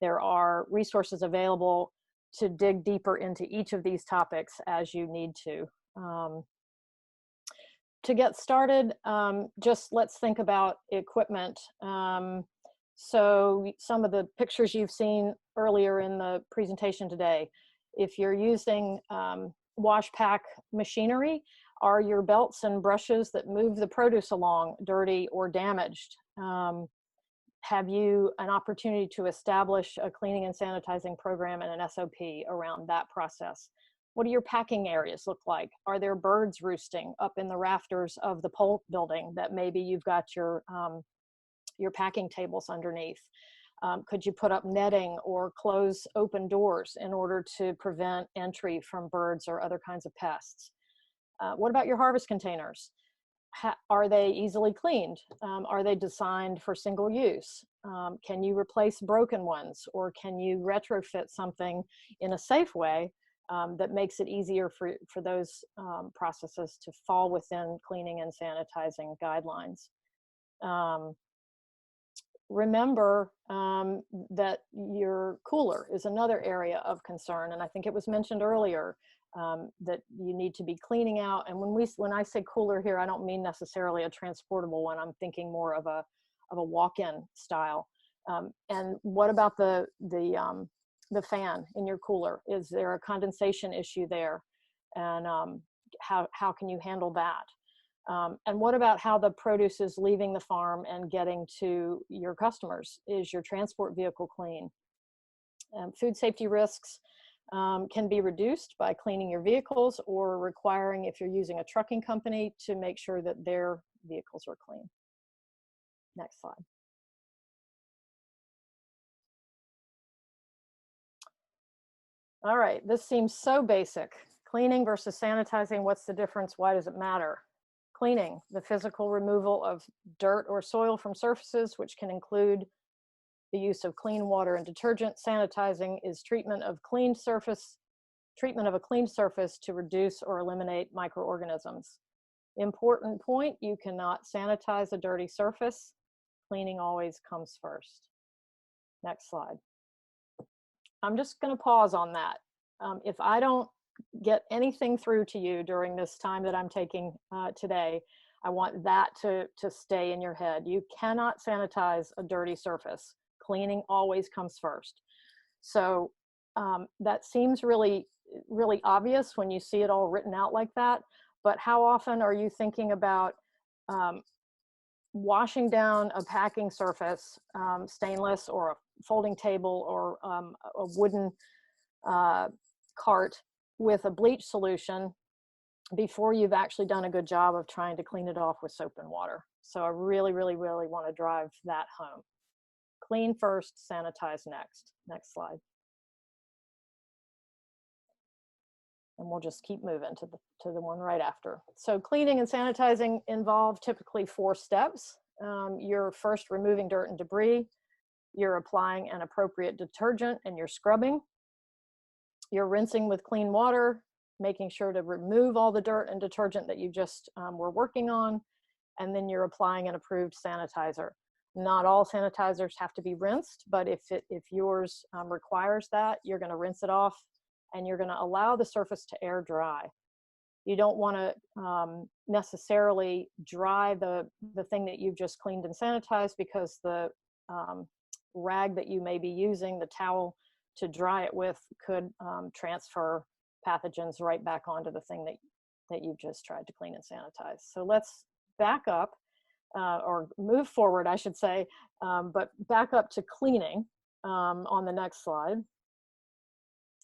there are resources available to dig deeper into each of these topics as you need to. To get started, just let's think about equipment. So some of the pictures you've seen earlier in the presentation today, if you're using wash pack machinery, are your belts and brushes that move the produce along dirty or damaged? Have you an opportunity to establish a cleaning and sanitizing program and an SOP around that process? What do your packing areas look like? Are there birds roosting up in the rafters of the pole building that maybe you've got your packing tables underneath? Could you put up netting or close open doors in order to prevent entry from birds or other kinds of pests? What about your harvest containers? Are they easily cleaned? Are they designed for single use? Can you replace broken ones, or can you retrofit something in a safe way that makes it easier for those processes to fall within cleaning and sanitizing guidelines? Remember that your cooler is another area of concern, and I think it was mentioned earlier that you need to be cleaning out. And when I say cooler here, I don't mean necessarily a transportable one. I'm thinking more of a walk-in style. And what about the fan in your cooler? Is there a condensation issue there? And how can you handle that? And what about how the produce is leaving the farm and getting to your customers? Is your transport vehicle clean? Food safety risks can be reduced by cleaning your vehicles, or requiring, if you're using a trucking company, to make sure that their vehicles are clean. Next slide. All right, this seems so basic. Cleaning versus sanitizing, what's the difference? Why does it matter? Cleaning, the physical removal of dirt or soil from surfaces, which can include the use of clean water and detergent. Sanitizing is treatment of a clean surface to reduce or eliminate microorganisms. Important point, you cannot sanitize a dirty surface. Cleaning always comes first. Next slide. I'm just going to pause on that. If I don't get anything through to you during this time that I'm taking today, I want that to stay in your head. You cannot sanitize a dirty surface. Cleaning always comes first. So that seems really really obvious when you see it all written out like that. But how often are you thinking about washing down a packing surface, stainless or a folding table or a wooden cart with a bleach solution before you've actually done a good job of trying to clean it off with soap and water? So I really, really, really want to drive that home. Clean first, sanitize next. Next slide. And we'll just keep moving to the one right after. So cleaning and sanitizing involve typically 4 steps. You're first removing dirt and debris. You're applying an appropriate detergent and you're scrubbing. You're rinsing with clean water, making sure to remove all the dirt and detergent that you just were working on. And then you're applying an approved sanitizer. Not all sanitizers have to be rinsed, but if yours requires that, you're going to rinse it off and you're going to allow the surface to air dry. You don't want to necessarily dry the thing that you've just cleaned and sanitized, because the rag that you may be using, the towel to dry it with, could transfer pathogens right back onto the thing that you've just tried to clean and sanitize. So let's back up, or move forward, I should say, but back up to cleaning on the next slide.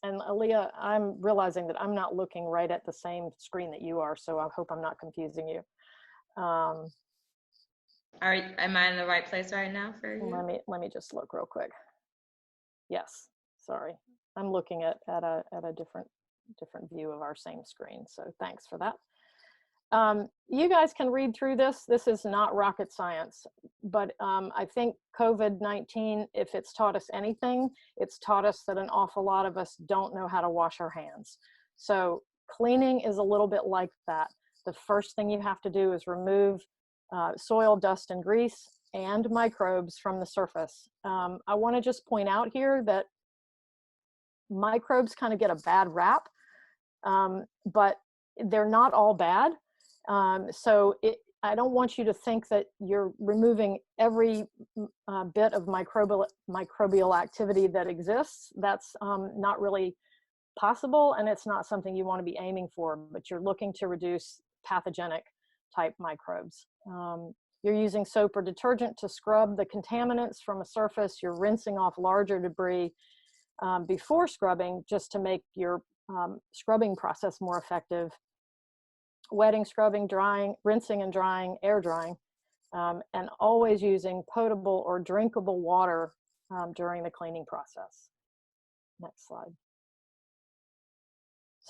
And Aleya, I'm realizing that I'm not looking right at the same screen that you are, so I hope I'm not confusing you. Am I in the right place right now for you? Let me just look real quick. Yes, sorry. I'm looking at a different view of our same screen, so thanks for that. You guys can read through this. This is not rocket science, but I think COVID-19, if it's taught us anything, it's taught us that an awful lot of us don't know how to wash our hands. So cleaning is a little bit like that. The first thing you have to do is remove soil, dust, and grease and microbes from the surface. I want to just point out here that microbes kind of get a bad rap, but they're not all bad. So I don't want you to think that you're removing every bit of microbial activity that exists. That's not really possible, and it's not something you want to be aiming for, but you're looking to reduce pathogenic type microbes. You're using soap or detergent to scrub the contaminants from a surface. You're rinsing off larger debris before scrubbing, just to make your scrubbing process more effective. Wetting, scrubbing, drying, rinsing and drying, air drying, and always using potable or drinkable water during the cleaning process. Next slide.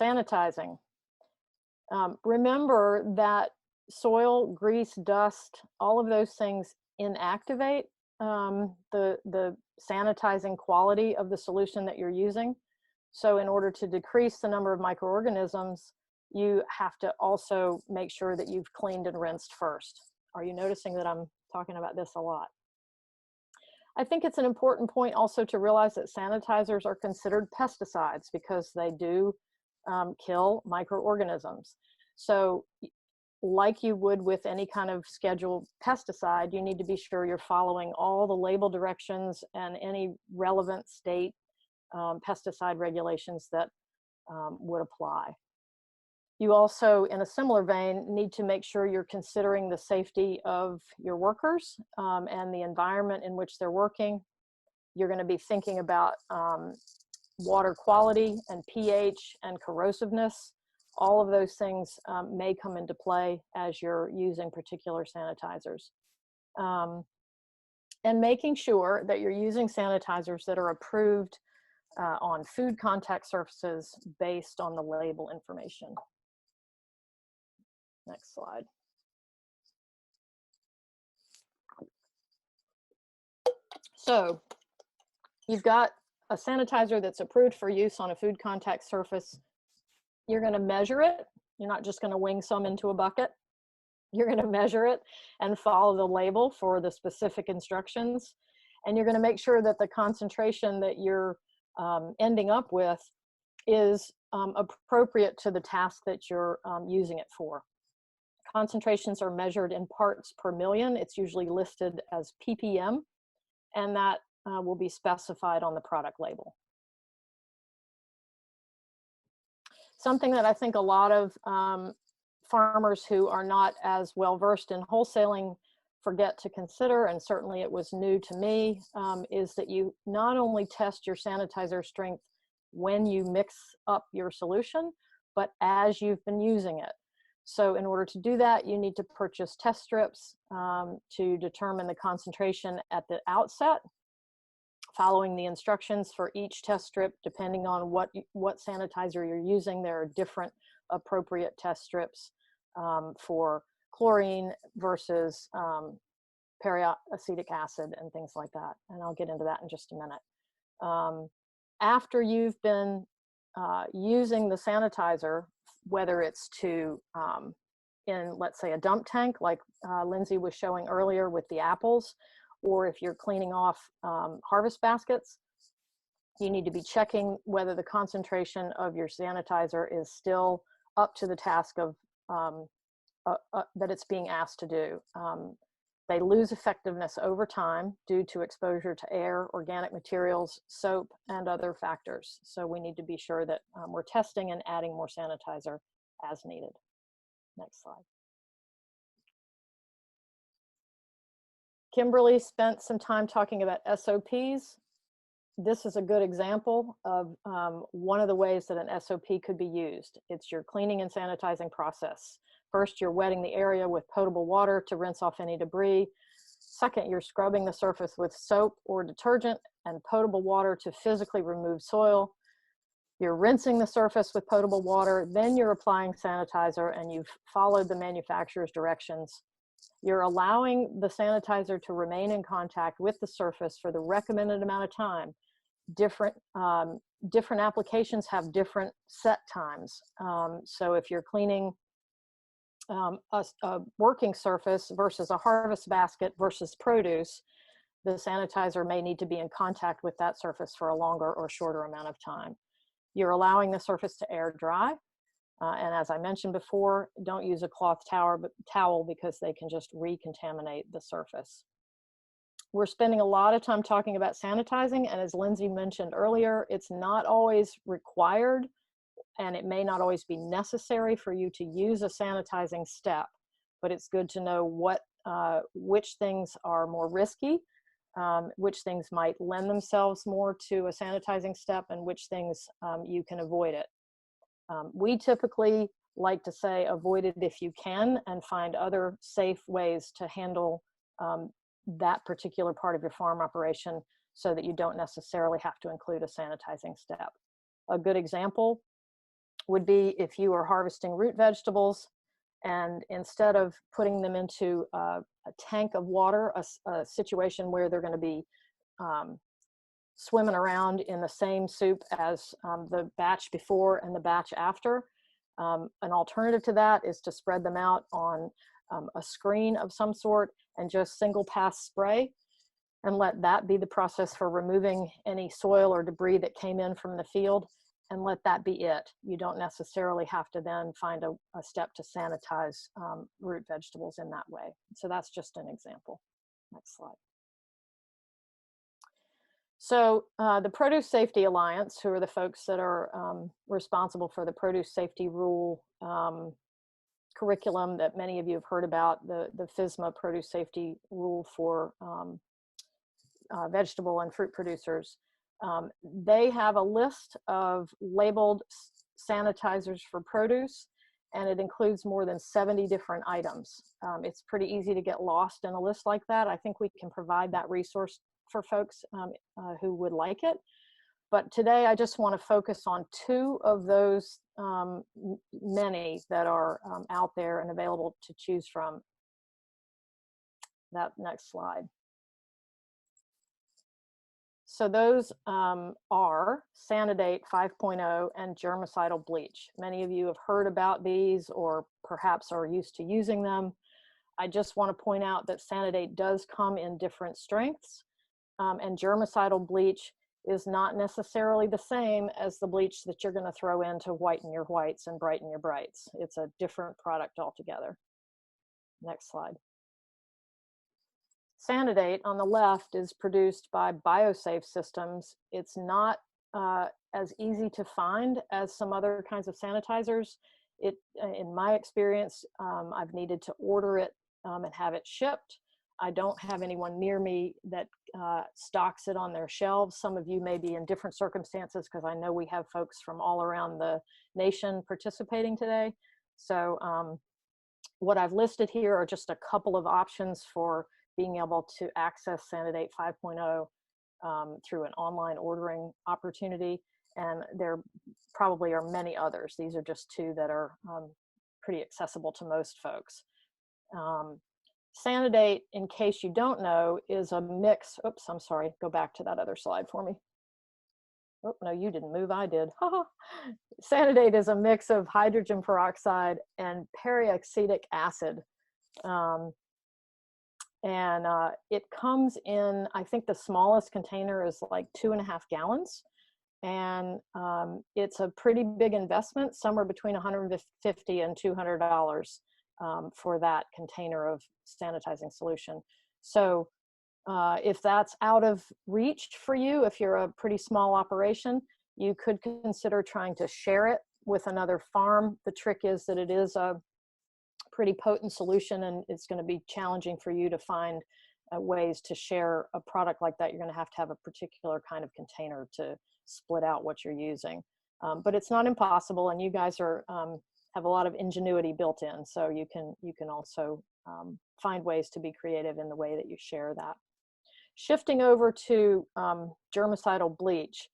Sanitizing. Remember that soil, grease, dust, all of those things inactivate the sanitizing quality of the solution that you're using. So in order to decrease the number of microorganisms, you have to also make sure that you've cleaned and rinsed first. Are you noticing that I'm talking about this a lot? I think it's an important point also to realize that sanitizers are considered pesticides because they do kill microorganisms. So like you would with any kind of scheduled pesticide, you need to be sure you're following all the label directions and any relevant state pesticide regulations that would apply. You also, in a similar vein, need to make sure you're considering the safety of your workers and the environment in which they're working. You're going to be thinking about water quality and pH and corrosiveness. All of those things may come into play as you're using particular sanitizers. And making sure that you're using sanitizers that are approved on food contact surfaces based on the label information. Next slide. So you've got a sanitizer that's approved for use on a food contact surface. You're going to measure it. You're not just going to wing some into a bucket. You're going to measure it and follow the label for the specific instructions. And you're going to make sure that the concentration that you're ending up with is appropriate to the task that you're using it for. Concentrations are measured in parts per million. It's usually listed as ppm, and that will be specified on the product label. something that I think a lot of farmers who are not as well versed in wholesaling forget to consider, and certainly it was new to me, is that you not only test your sanitizer strength when you mix up your solution, but as you've been using it. So in order to do that, you need to purchase test strips to determine the concentration at the outset, following the instructions for each test strip. Depending on what sanitizer you're using, there are different appropriate test strips for chlorine versus periacetic acid and things like that. And I'll get into that in just a minute. After you've been using the sanitizer, whether it's to in, let's say, a dump tank like Lindsay was showing earlier with the apples, or if you're cleaning off harvest baskets, you need to be checking whether the concentration of your sanitizer is still up to the task of that it's being asked to do. They lose effectiveness over time due to exposure to air, organic materials, soap, and other factors. So we need to be sure that we're testing and adding more sanitizer as needed. Next slide. Kimberly spent some time talking about SOPs. This is a good example of one of the ways that an SOP could be used. It's your cleaning and sanitizing process. First, you're wetting the area with potable water to rinse off any debris. Second, you're scrubbing the surface with soap or detergent and potable water to physically remove soil. You're rinsing the surface with potable water, then you're applying sanitizer, and you've followed the manufacturer's directions. You're allowing the sanitizer to remain in contact with the surface for the recommended amount of time. Different applications have different set times. So if you're cleaning a working surface versus a harvest basket versus produce, the sanitizer may need to be in contact with that surface for a longer or shorter amount of time. You're allowing the surface to air dry. And as I mentioned before, don't use a cloth towel because they can just recontaminate the surface. We're spending a lot of time talking about sanitizing, and as Lindsay mentioned earlier, it's not always required, and it may not always be necessary for you to use a sanitizing step, but it's good to know which things are more risky, which things might lend themselves more to a sanitizing step, and which things you can avoid it. We typically like to say avoid it if you can, and find other safe ways to handle that particular part of your farm operation so that you don't necessarily have to include a sanitizing step. A good example would be if you are harvesting root vegetables, and instead of putting them into a tank of water, a situation where they're going to be swimming around in the same soup as the batch before and the batch after. An alternative to that is to spread them out on a screen of some sort and just single pass spray, and let that be the process for removing any soil or debris that came in from the field, and let that be it. You don't necessarily have to then find a step to sanitize root vegetables in that way. So that's just an example. Next slide. So the Produce Safety Alliance, who are the folks that are responsible for the Produce Safety Rule curriculum that many of you have heard about, the FSMA Produce Safety Rule for vegetable and fruit producers. They have a list of labeled sanitizers for produce, and it includes more than 70 different items. It's pretty easy to get lost in a list like that. I think we can provide that resource for folks who would like it. But today I just want to focus on two of those many that are out there and available to choose from. That next slide. So those are Sanidate 5.0 and germicidal bleach. Many of you have heard about these or perhaps are used to using them. I just want to point out that Sanidate does come in different strengths, and germicidal bleach is not necessarily the same as the bleach that you're going to throw in to whiten your whites and brighten your brights. It's a different product altogether. Next slide. Sanidate on the left is produced by BioSafe Systems. It's not as easy to find as some other kinds of sanitizers. It, in my experience, I've needed to order it and have it shipped. I don't have anyone near me that stocks it on their shelves. Some of you may be in different circumstances, because I know we have folks from all around the nation participating today. So what I've listed here are just a couple of options for being able to access Sanidate 5.0 through an online ordering opportunity. And there probably are many others. These are just two that are pretty accessible to most folks. Sanidate, in case you don't know, is a mix. Oops, I'm sorry. Go back to that other slide for me. Oh, no, you didn't move. I did. Sanidate is a mix of hydrogen peroxide and peroxylic acid. It comes in, I think the smallest container is like 2.5 gallons. And it's a pretty big investment, somewhere between $150 and $200 for that container of sanitizing solution. So if that's out of reach for you, if you're a pretty small operation, you could consider trying to share it with another farm. The trick is that it is a pretty potent solution, and it's going to be challenging for you to find ways to share a product like that. You're going to have a particular kind of container to split out what you're using. But it's not impossible, and you guys are have a lot of ingenuity built in, so you can also find ways to be creative in the way that you share that. Shifting over to germicidal bleach.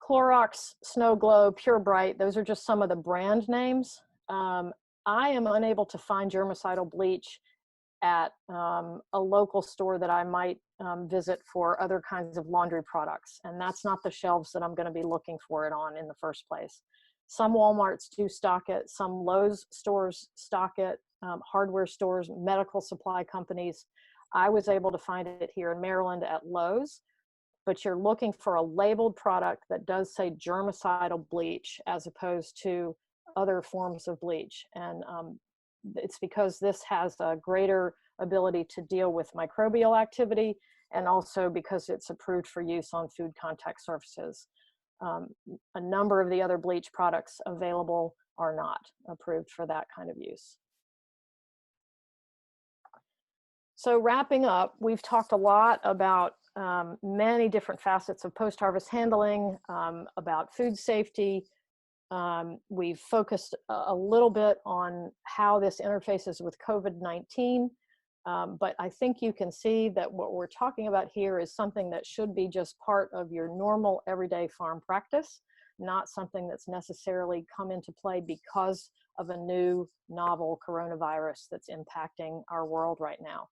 Clorox, Snow Glow, Pure Bright, those are just some of the brand names. I am unable to find germicidal bleach at a local store that I might visit for other kinds of laundry products. And that's not the shelves that I'm going to be looking for it on in the first place. Some Walmarts do stock it. Some Lowe's stores stock it. Hardware stores, medical supply companies. I was able to find it here in Maryland at Lowe's. But you're looking for a labeled product that does say germicidal bleach as opposed to other forms of bleach. And it's because this has a greater ability to deal with microbial activity, and also because it's approved for use on food contact surfaces. A number of the other bleach products available are not approved for that kind of use. So wrapping up, we've talked a lot about many different facets of post-harvest handling, about food safety. We've focused a little bit on how this interfaces with COVID-19, but I think you can see that what we're talking about here is something that should be just part of your normal everyday farm practice, not something that's necessarily come into play because of a new novel coronavirus that's impacting our world right now.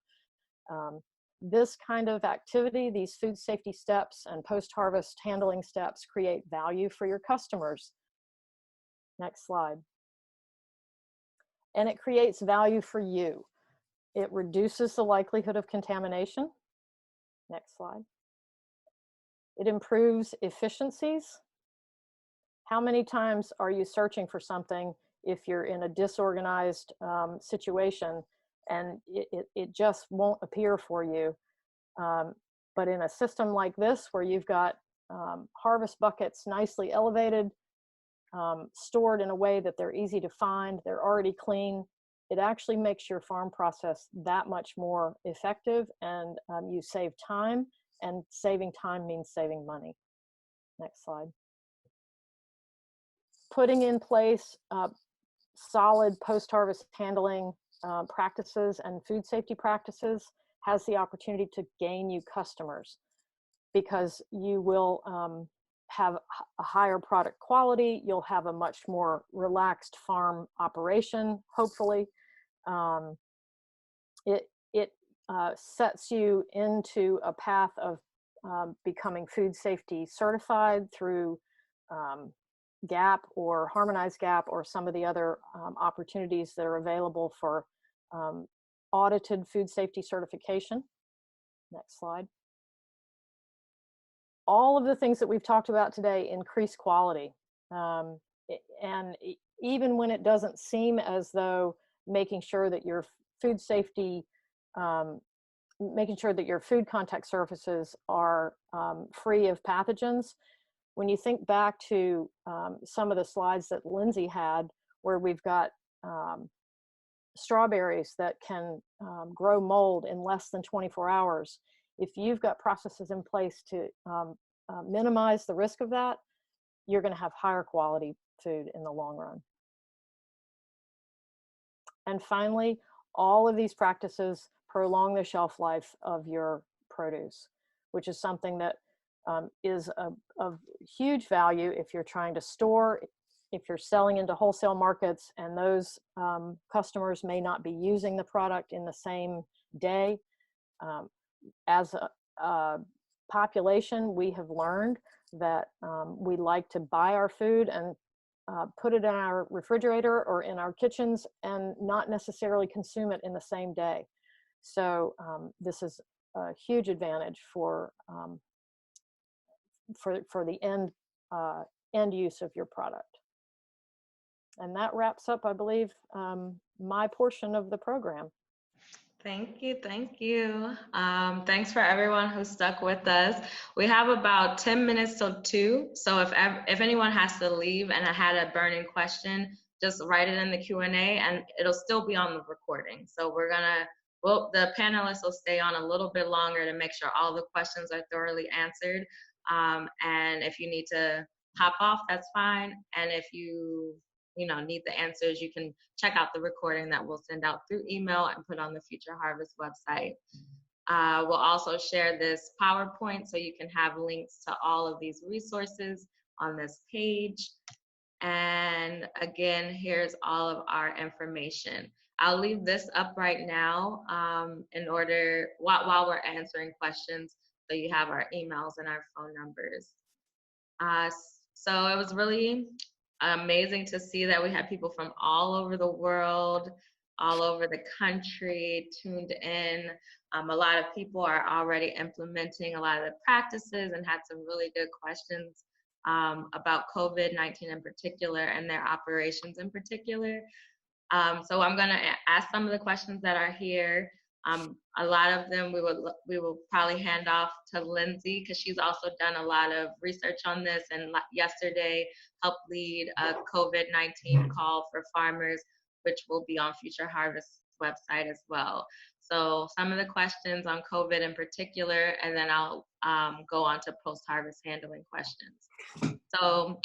This kind of activity, these food safety steps and post-harvest handling steps, create value for your customers. Next slide. And it creates value for you. It reduces the likelihood of contamination. Next slide. It improves efficiencies. How many times are you searching for something if you're in a disorganized situation and it just won't appear for you? But in a system like this, where you've got harvest buckets nicely elevated, stored in a way that they're easy to find, they're already clean, it actually makes your farm process that much more effective, and you save time, and saving time means saving money. Next slide. Putting in place solid post-harvest handling practices and food safety practices has the opportunity to gain you customers, because you will have a higher product quality. You'll have a much more relaxed farm operation, hopefully. It sets you into a path of becoming food safety certified through GAP or harmonized GAP, or some of the other opportunities that are available for audited food safety certification. Next slide. All of the things that we've talked about today increase quality. And even when it doesn't seem as though making sure that your food safety, making sure that your food contact surfaces are free of pathogens, when you think back to some of the slides that Lindsay had, where we've got strawberries that can grow mold in less than 24 hours, if you've got processes in place to minimize the risk of that, you're going to have higher quality food in the long run. And finally, all of these practices prolong the shelf life of your produce, which is something that is of huge value if you're trying to store, if you're selling into wholesale markets and those customers may not be using the product in the same day. As a population, we have learned that we like to buy our food and put it in our refrigerator or in our kitchens and not necessarily consume it in the same day. So this is a huge advantage for the end use of your product. And that wraps up, I believe, my portion of the program. Thank you. Thank you. Thanks for everyone who stuck with us. We have about 10 minutes till 2. So if anyone has to leave and I had a burning question, just write it in the Q&A and it'll still be on the recording. So the panelists will stay on a little bit longer to make sure all the questions are thoroughly answered. And if you need to hop off, that's fine. And if you need the answers, you can check out the recording that we'll send out through email and put on the Future Harvest website. We'll also share this PowerPoint so you can have links to all of these resources on this page. And again, here's all of our information. I'll leave this up right now while we're answering questions, so you have our emails and our phone numbers. So it was really amazing to see that we had people from all over the world, all over the country tuned in. A lot of people are already implementing a lot of the practices and had some really good questions about COVID-19 in particular and their operations in particular. So I'm going to ask some of the questions that are here. A lot of them we will probably hand off to Lindsay, because she's also done a lot of research on this, and yesterday helped lead a COVID-19 call for farmers, which will be on Future Harvest website as well. So some of the questions on COVID in particular, and then I'll go on to post-harvest handling questions. So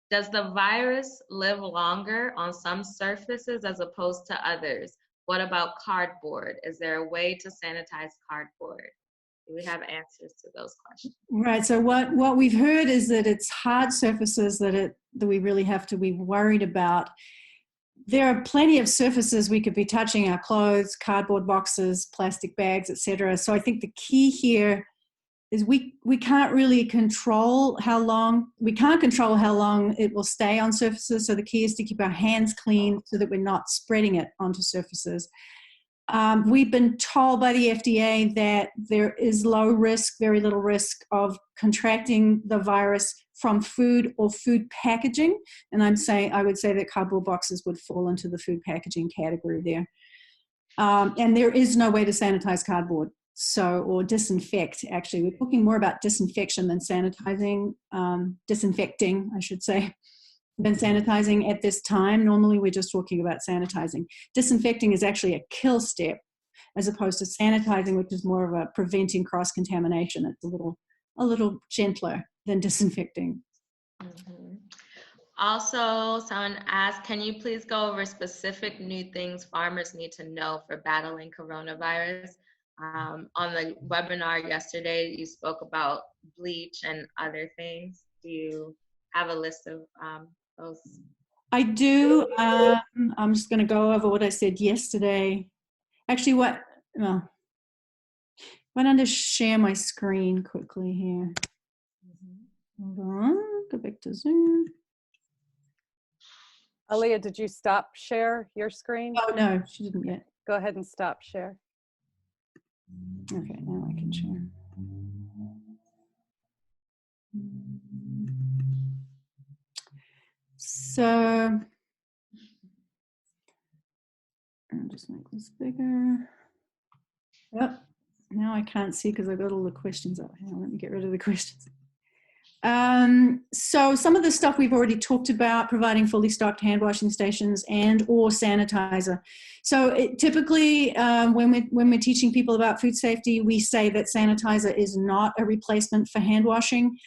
does the virus live longer on some surfaces as opposed to others? What about cardboard? Is there a way to sanitize cardboard? Do we have answers to those questions? Right. So what we've heard is that it's hard surfaces that we really have to be worried about. There are plenty of surfaces we could be touching: our clothes, cardboard boxes, plastic bags, etc. So I think the key here is we can't really control how long it will stay on surfaces. So the key is to keep our hands clean so that we're not spreading it onto surfaces. We've been told by the FDA that there is low risk, very little risk of contracting the virus from food or food packaging. And I would say that cardboard boxes would fall into the food packaging category there. And there is no way to sanitize cardboard. Or disinfect, actually. We're talking more about disinfection than sanitizing, disinfecting, I should say, than sanitizing at this time. Normally, we're just talking about sanitizing. Disinfecting is actually a kill step, as opposed to sanitizing, which is more of a preventing cross-contamination. It's a little gentler than disinfecting. Mm-hmm. Also, someone asked, can you please go over specific new things farmers need to know for battling coronavirus? On the webinar yesterday, you spoke about bleach and other things. Do you have a list of those? I do. I'm just going to go over what I said yesterday. Actually, why don't I share my screen quickly here? Mm-hmm. Hold on. Go back to Zoom. Aleya, did you stop share your screen? Oh, no, she didn't yet. Go ahead and stop share. Okay, now I can share. So I'll just make this bigger. Yep. Now I can't see because I've got all the questions up. Hang on, let me get rid of the questions. So some of the stuff we've already talked about, providing fully stocked hand washing stations and or sanitizer. So typically when we're teaching people about food safety, we say that sanitizer is not a replacement for hand washing.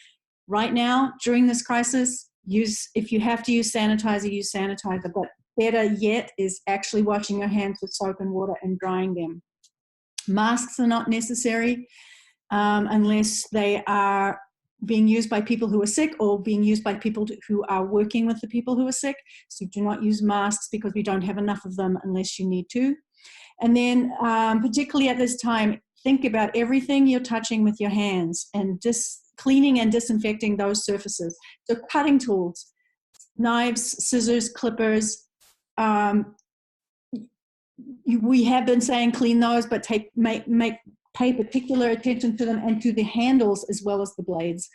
Right now, during this crisis, if you have to use sanitizer, but better yet is actually washing your hands with soap and water and drying them. Masks are not necessary unless they are being used by people who are sick or being used by people who are working with the people who are sick. So do not use masks because we don't have enough of them unless you need to. And then particularly at this time, think about everything you're touching with your hands and cleaning and disinfecting those surfaces. So cutting tools, knives, scissors, clippers. We have been saying clean those, but pay particular attention to them and to the handles as well as the blades.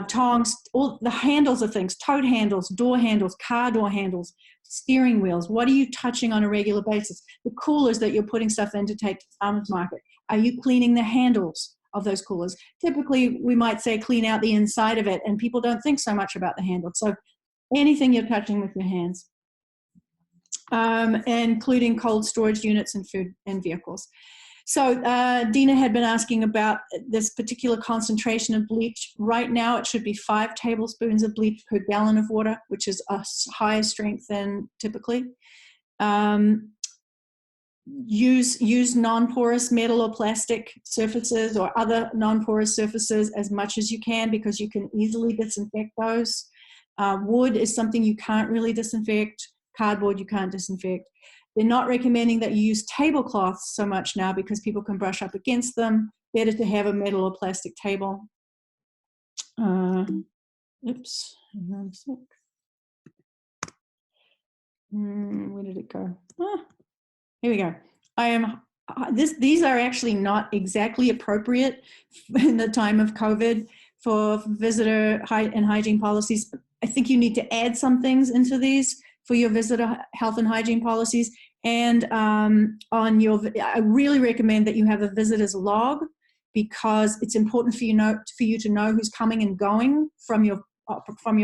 Tongs, all the handles of things, tote handles, door handles, car door handles, steering wheels. What are you touching on a regular basis? The coolers that you're putting stuff in to take to farmers market. Are you cleaning the handles of those coolers? Typically, we might say clean out the inside of it, and people don't think so much about the handle. So anything you're touching with your hands, including cold storage units and food and vehicles. So Dina had been asking about this particular concentration of bleach. Right now, it should be 5 tablespoons of bleach per gallon of water, which is a higher strength than typically. Use non-porous metal or plastic surfaces or other non-porous surfaces as much as you can because you can easily disinfect those. Wood is something you can't really disinfect. Cardboard you can't disinfect. They're not recommending that you use tablecloths so much now because people can brush up against them. Better to have a metal or plastic table. Oops, hang on a sec. Where did it go? Here we go. These are actually not exactly appropriate in the time of COVID for visitor and hygiene policies. I think you need to add some things into these for your visitor health and hygiene policies. And I really recommend that you have a visitor's log because it's important for you to know who's coming and going from your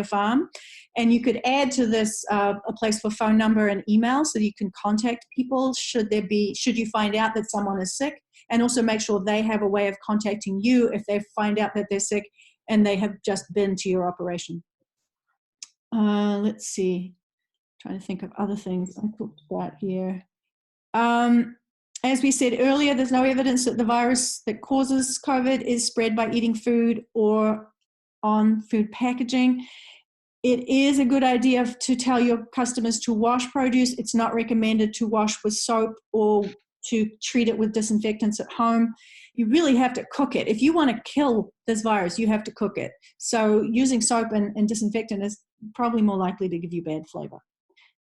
farm. And you could add to this a place for phone number and email so that you can contact people should you find out that someone is sick, and also make sure they have a way of contacting you if they find out that they're sick and they have just been to your operation. Let's see. Trying to think of other things I talked about here. As we said earlier, there's no evidence that the virus that causes COVID is spread by eating food or on food packaging. It is a good idea to tell your customers to wash produce. It's not recommended to wash with soap or to treat it with disinfectants at home. You really have to cook it. If you want to kill this virus, you have to cook it. So using soap and disinfectant is probably more likely to give you bad flavor.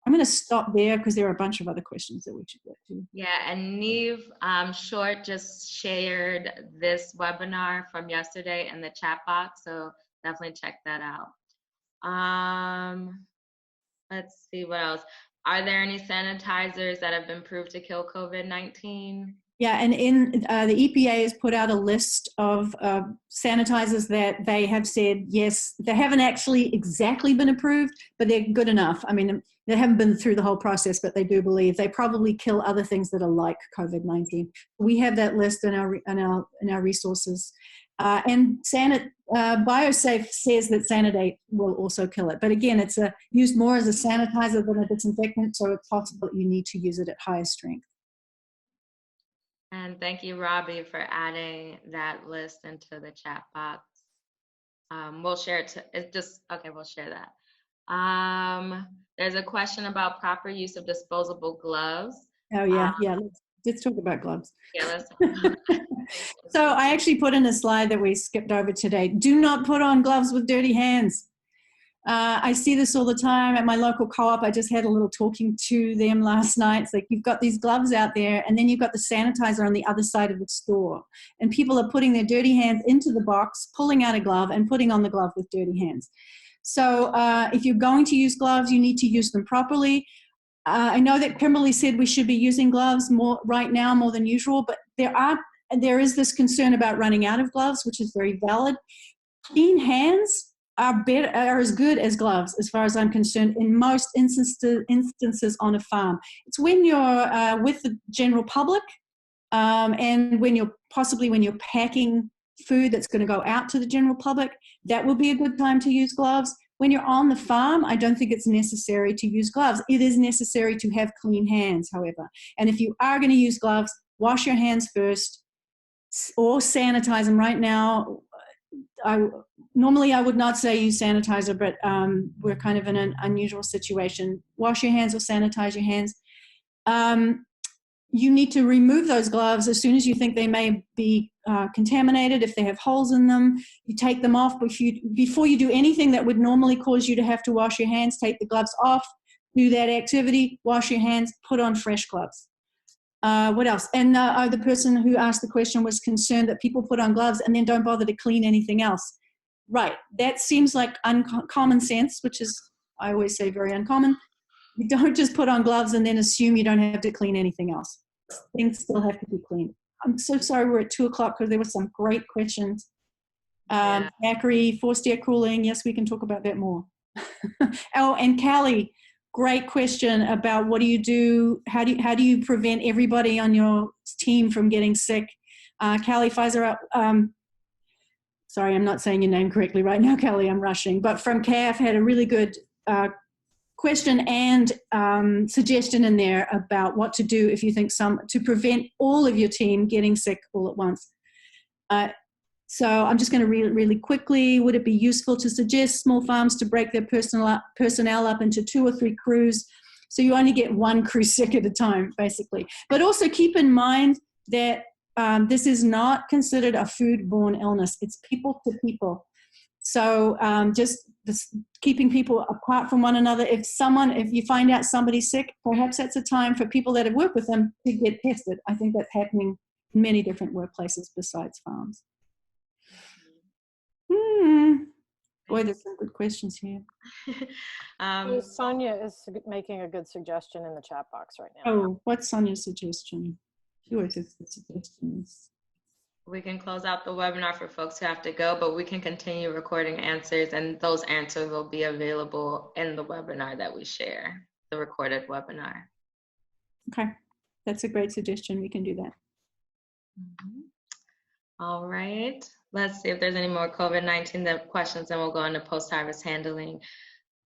I'm going to stop there because there are a bunch of other questions that we should get to. Yeah, and Neve Short just shared this webinar from yesterday in the chat box, so definitely check that out. Let's see what else. Are there any sanitizers that have been proved to kill COVID-19? Yeah, and the EPA has put out a list of sanitizers that they have said, yes, they haven't actually exactly been approved, but they're good enough. I mean, they haven't been through the whole process, but they do believe they probably kill other things that are like COVID-19. We have that list in our resources. And BioSafe says that Sanidate will also kill it. But again, it's used more as a sanitizer than a disinfectant, so it's possible you need to use it at higher strength. And thank you, Robbie, for adding that list into the chat box. We'll share it. We'll share that. There's a question about proper use of disposable gloves. Oh, yeah, yeah. Let's talk about gloves. Yeah, let's talk about So I actually put in a slide that we skipped over today. Do not put on gloves with dirty hands. I see this all the time at my local co-op. I just had a little talking to them last night. It's like, you've got these gloves out there, and then you've got the sanitizer on the other side of the store. And people are putting their dirty hands into the box, pulling out a glove, and putting on the glove with dirty hands. So if you're going to use gloves, you need to use them properly. I know that Kimberly said we should be using gloves right now more than usual, but there is this concern about running out of gloves, which is very valid. Clean hands are as good as gloves, as far as I'm concerned, in most instances on a farm. It's when you're with the general public, and when you're packing food that's going to go out to the general public, that will be a good time to use gloves. When you're on the farm, I don't think it's necessary to use gloves. It is necessary to have clean hands, however. And if you are going to use gloves, wash your hands first or sanitize them. Right now, normally I would not say use sanitizer, but we're kind of in an unusual situation. Wash your hands or sanitize your hands. You need to remove those gloves as soon as you think they may be contaminated. If they have holes in them, you take them off. Before you do anything that would normally cause you to have to wash your hands, take the gloves off, do that activity, wash your hands, put on fresh gloves. What else? And the person who asked the question was concerned that people put on gloves and then don't bother to clean anything else. Right. That seems like common sense, which is, I always say, very uncommon. You don't just put on gloves and then assume you don't have to clean anything else. Things still have to be cleaned. I'm so sorry we're at 2 o'clock because there were some great questions. Zachary, forced air cooling. Yes, we can talk about that more. Oh, and Callie, great question about what do you do? How do you prevent everybody on your team from getting sick? Callie Fraser, sorry, I'm not saying your name correctly right now, Callie. I'm rushing. But from CAF had a really good question and suggestion in there about what to do if you think to prevent all of your team getting sick all at once. So I'm just going to read it really quickly. Would it be useful to suggest small farms to break their personnel up into 2 or 3 crews so you only get 1 crew sick at a time, basically? But also keep in mind that this is not considered a foodborne illness. It's people to people. So just keeping people apart from one another. If you find out somebody's sick, perhaps that's a time for people that have worked with them to get tested. I think that's happening in many different workplaces besides farms. Boy, there's some good questions here. Sonia is making a good suggestion in the chat box right now. Oh, what's Sonia's suggestion? She always has good suggestions. We can close out the webinar for folks who have to go, but we can continue recording answers, and those answers will be available in the webinar that we share, the recorded webinar. Okay, that's a great suggestion. We can do that. All right, let's see if there's any more COVID-19 questions, and we'll go into post-harvest handling.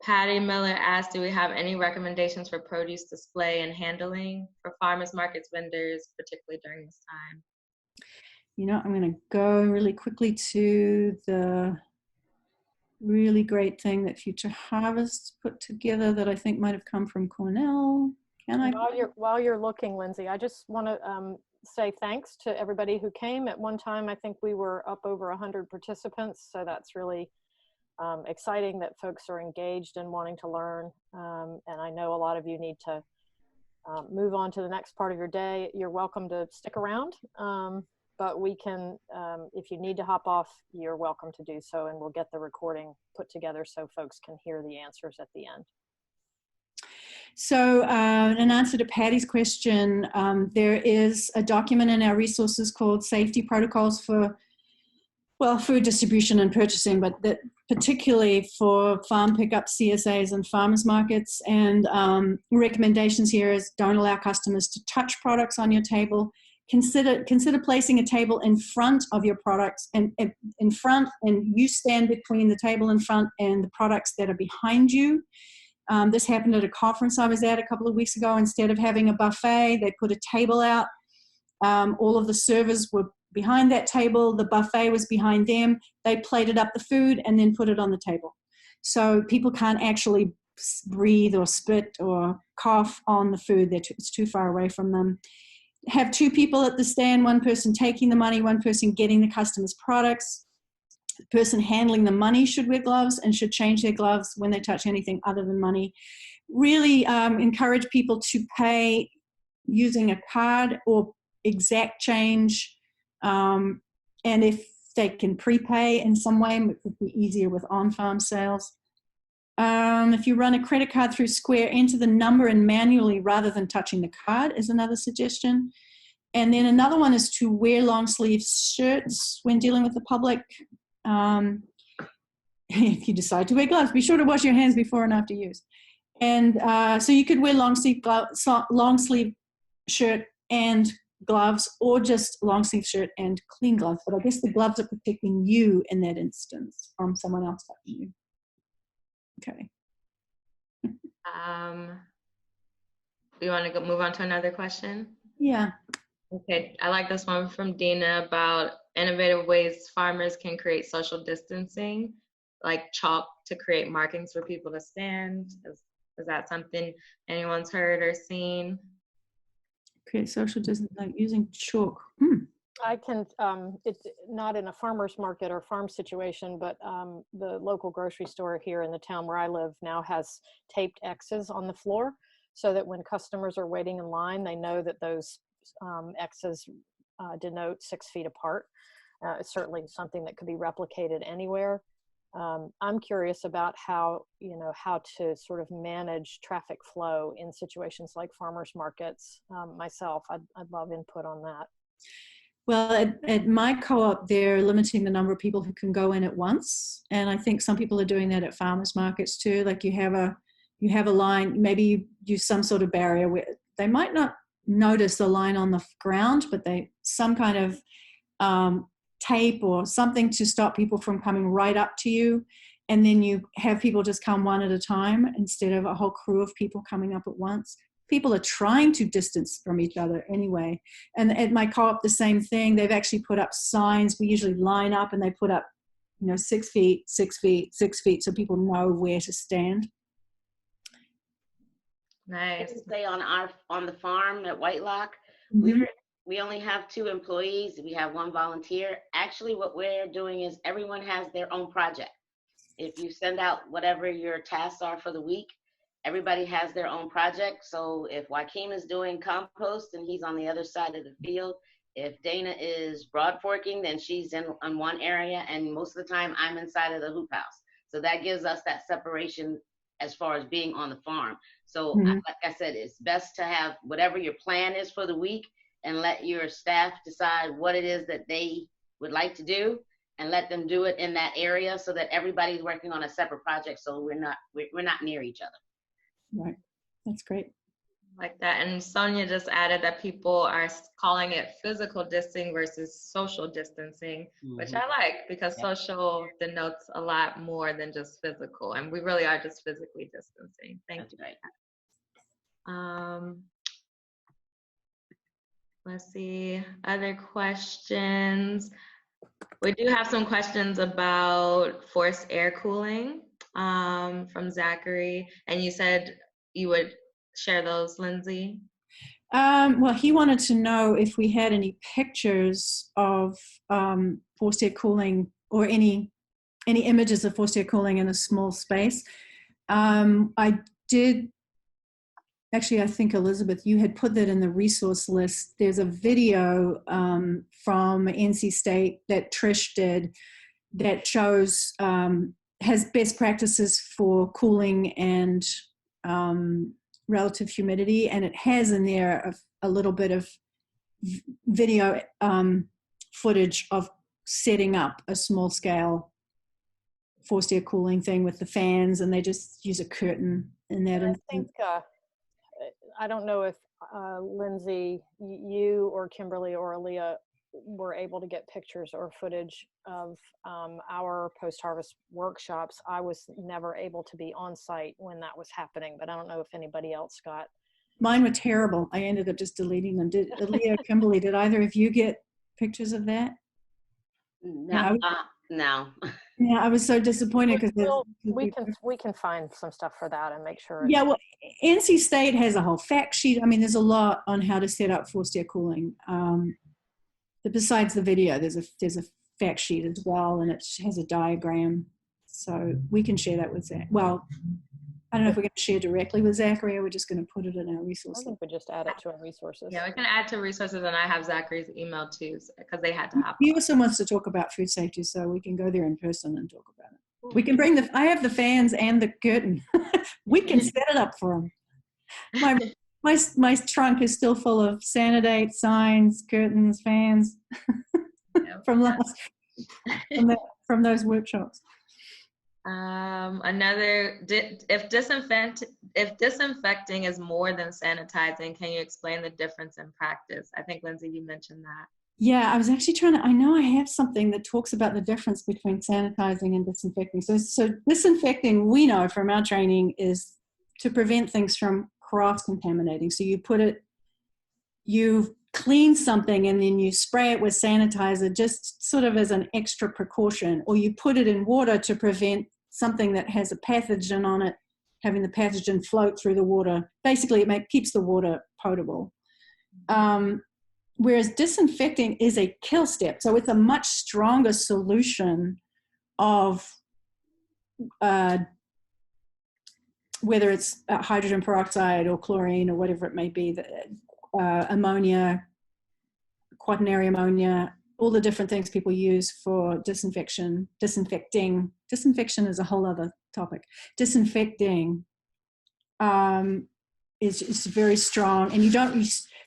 Patty Miller asked, do we have any recommendations for produce display and handling for farmers markets, vendors, particularly during this time? You know, I'm going to go really quickly to the really great thing that Future Harvest put together that I think might have come from Cornell. While you're looking, Lindsay, I just want to say thanks to everybody who came. At one time, I think we were up over 100 participants, so that's really exciting that folks are engaged and wanting to learn. And I know a lot of you need to move on to the next part of your day. You're welcome to stick around. But we can, if you need to hop off, you're welcome to do so, and we'll get the recording put together so folks can hear the answers at the end. So in answer to Patty's question, there is a document in our resources called Safety Protocols for, well, food distribution and purchasing, but that particularly for farm pickup, CSAs, and farmers markets. And recommendations here is don't allow customers to touch products on your table. Consider placing a table in front of your products and you stand between the table in front and the products that are behind you. This happened at a conference I was at a couple of weeks ago. Instead of having a buffet, they put a table out. All of the servers were behind that table. The buffet was behind them. They plated up the food and then put it on the table. So people can't actually breathe or spit or cough on the food. It's too far away from them. Have 2 people at the stand, 1 person taking the money, 1 person getting the customer's products. The person handling the money should wear gloves and should change their gloves when they touch anything other than money. Really encourage people to pay using a card or exact change. And if they can prepay in some way, it would be easier with on-farm sales. If you run a credit card through Square, enter the number in manually rather than touching the card is another suggestion. And then another one is to wear long sleeve shirts when dealing with the public. if you decide to wear gloves, be sure to wash your hands before and after use. And so you could wear long sleeve shirt and gloves, or just long sleeve shirt and clean gloves. But I guess the gloves are protecting you in that instance from someone else touching you. Okay. Do you want to move on to another question? Yeah. Okay, I like this one from Dina about innovative ways farmers can create social distancing, like chalk to create markings for people to stand. Is that something anyone's heard or seen? Okay, social distancing, like using chalk. I can, it's not in a farmer's market or farm situation, but the local grocery store here in the town where I live now has taped X's on the floor so that when customers are waiting in line, they know that those X's denote 6 feet apart. It's certainly something that could be replicated anywhere. I'm curious about how to sort of manage traffic flow in situations like farmers markets myself. I'd love input on that. Well, at my co-op, they're limiting the number of people who can go in at once. And I think some people are doing that at farmers markets too. Like you have a line, maybe you use some sort of barrier where they might not notice the line on the ground, but some kind of tape or something to stop people from coming right up to you. And then you have people just come one at a time instead of a whole crew of people coming up at once. People are trying to distance from each other anyway. And at my co-op, the same thing. They've actually put up signs. We usually line up and they put up, 6 feet, 6 feet, 6 feet, so people know where to stand. Nice. Say on the farm at Whitelock, we only have 2 employees. We have 1 volunteer. Actually, what we're doing is everyone has their own project. If you send out whatever your tasks are for the week, everybody has their own project. So if Joaquin is doing compost and he's on the other side of the field, if Dana is broad forking, then she's in one area, and most of the time I'm inside of the hoop house. So that gives us that separation as far as being on the farm. So like I said, it's best to have whatever your plan is for the week and let your staff decide what it is that they would like to do and let them do it in that area so that everybody's working on a separate project, so we're not near each other. Right. That's great. Like that. And Sonia just added that people are calling it physical distancing versus social distancing, which I like, because social denotes a lot more than just physical. And we really are just physically distancing. Thank you. Right. Let's see, other questions. We do have some questions about forced air cooling from Zachary. And you said you would share those, Lindsay? Well, he wanted to know if we had any pictures of forced air cooling or any images of forced air cooling in a small space. I did, actually, I think, Elizabeth, you had put that in the resource list. There's a video from NC State that Trish did that shows, has best practices for cooling and relative humidity, and it has in there a little bit of video footage of setting up a small scale forced air cooling thing with the fans, and they just use a curtain in that. I think I don't know if Lindsay, you or Kimberly or Aleya were able to get pictures or footage of our post-harvest workshops. I was never able to be on site when that was happening, but I don't know if anybody else got. Mine were terrible. I ended up just deleting them. Did Aleya, Kimberly, did either of you get pictures of that? No. Yeah, I was so disappointed because we can find some stuff for that and make sure. Yeah, well, NC State has a whole fact sheet. I mean, there's a lot on how to set up forced air cooling. Besides the video, there's a fact sheet as well, and it has a diagram. So we can share that with Zach. Well, I don't know if we're going to share directly with Zachary, or we're just going to put it in our resources. I think we just add it to our resources. Yeah, we can add to resources, and I have Zachary's email too, because they had to hop He on. also wants to talk about food safety, so we can go there in person and talk about it. We can bring I have the fans and the curtain. We can set it up for him. My trunk is still full of Sanidate, signs, curtains, fans from those workshops. If disinfecting is more than sanitizing, can you explain the difference in practice? I think, Lindsay, you mentioned that. Yeah, I was actually I know I have something that talks about the difference between sanitizing and disinfecting. So disinfecting, we know from our training, is to prevent things from cross-contaminating. So you clean something and then you spray it with sanitizer just sort of as an extra precaution, or you put it in water to prevent something that has a pathogen on it, having the pathogen float through the water. Basically, it keeps the water potable. Whereas disinfecting is a kill step. So it's a much stronger solution of whether it's hydrogen peroxide or chlorine or whatever it may be, ammonia, quaternary ammonia, all the different things people use for disinfecting. Disinfection is a whole other topic. Disinfecting is very strong, and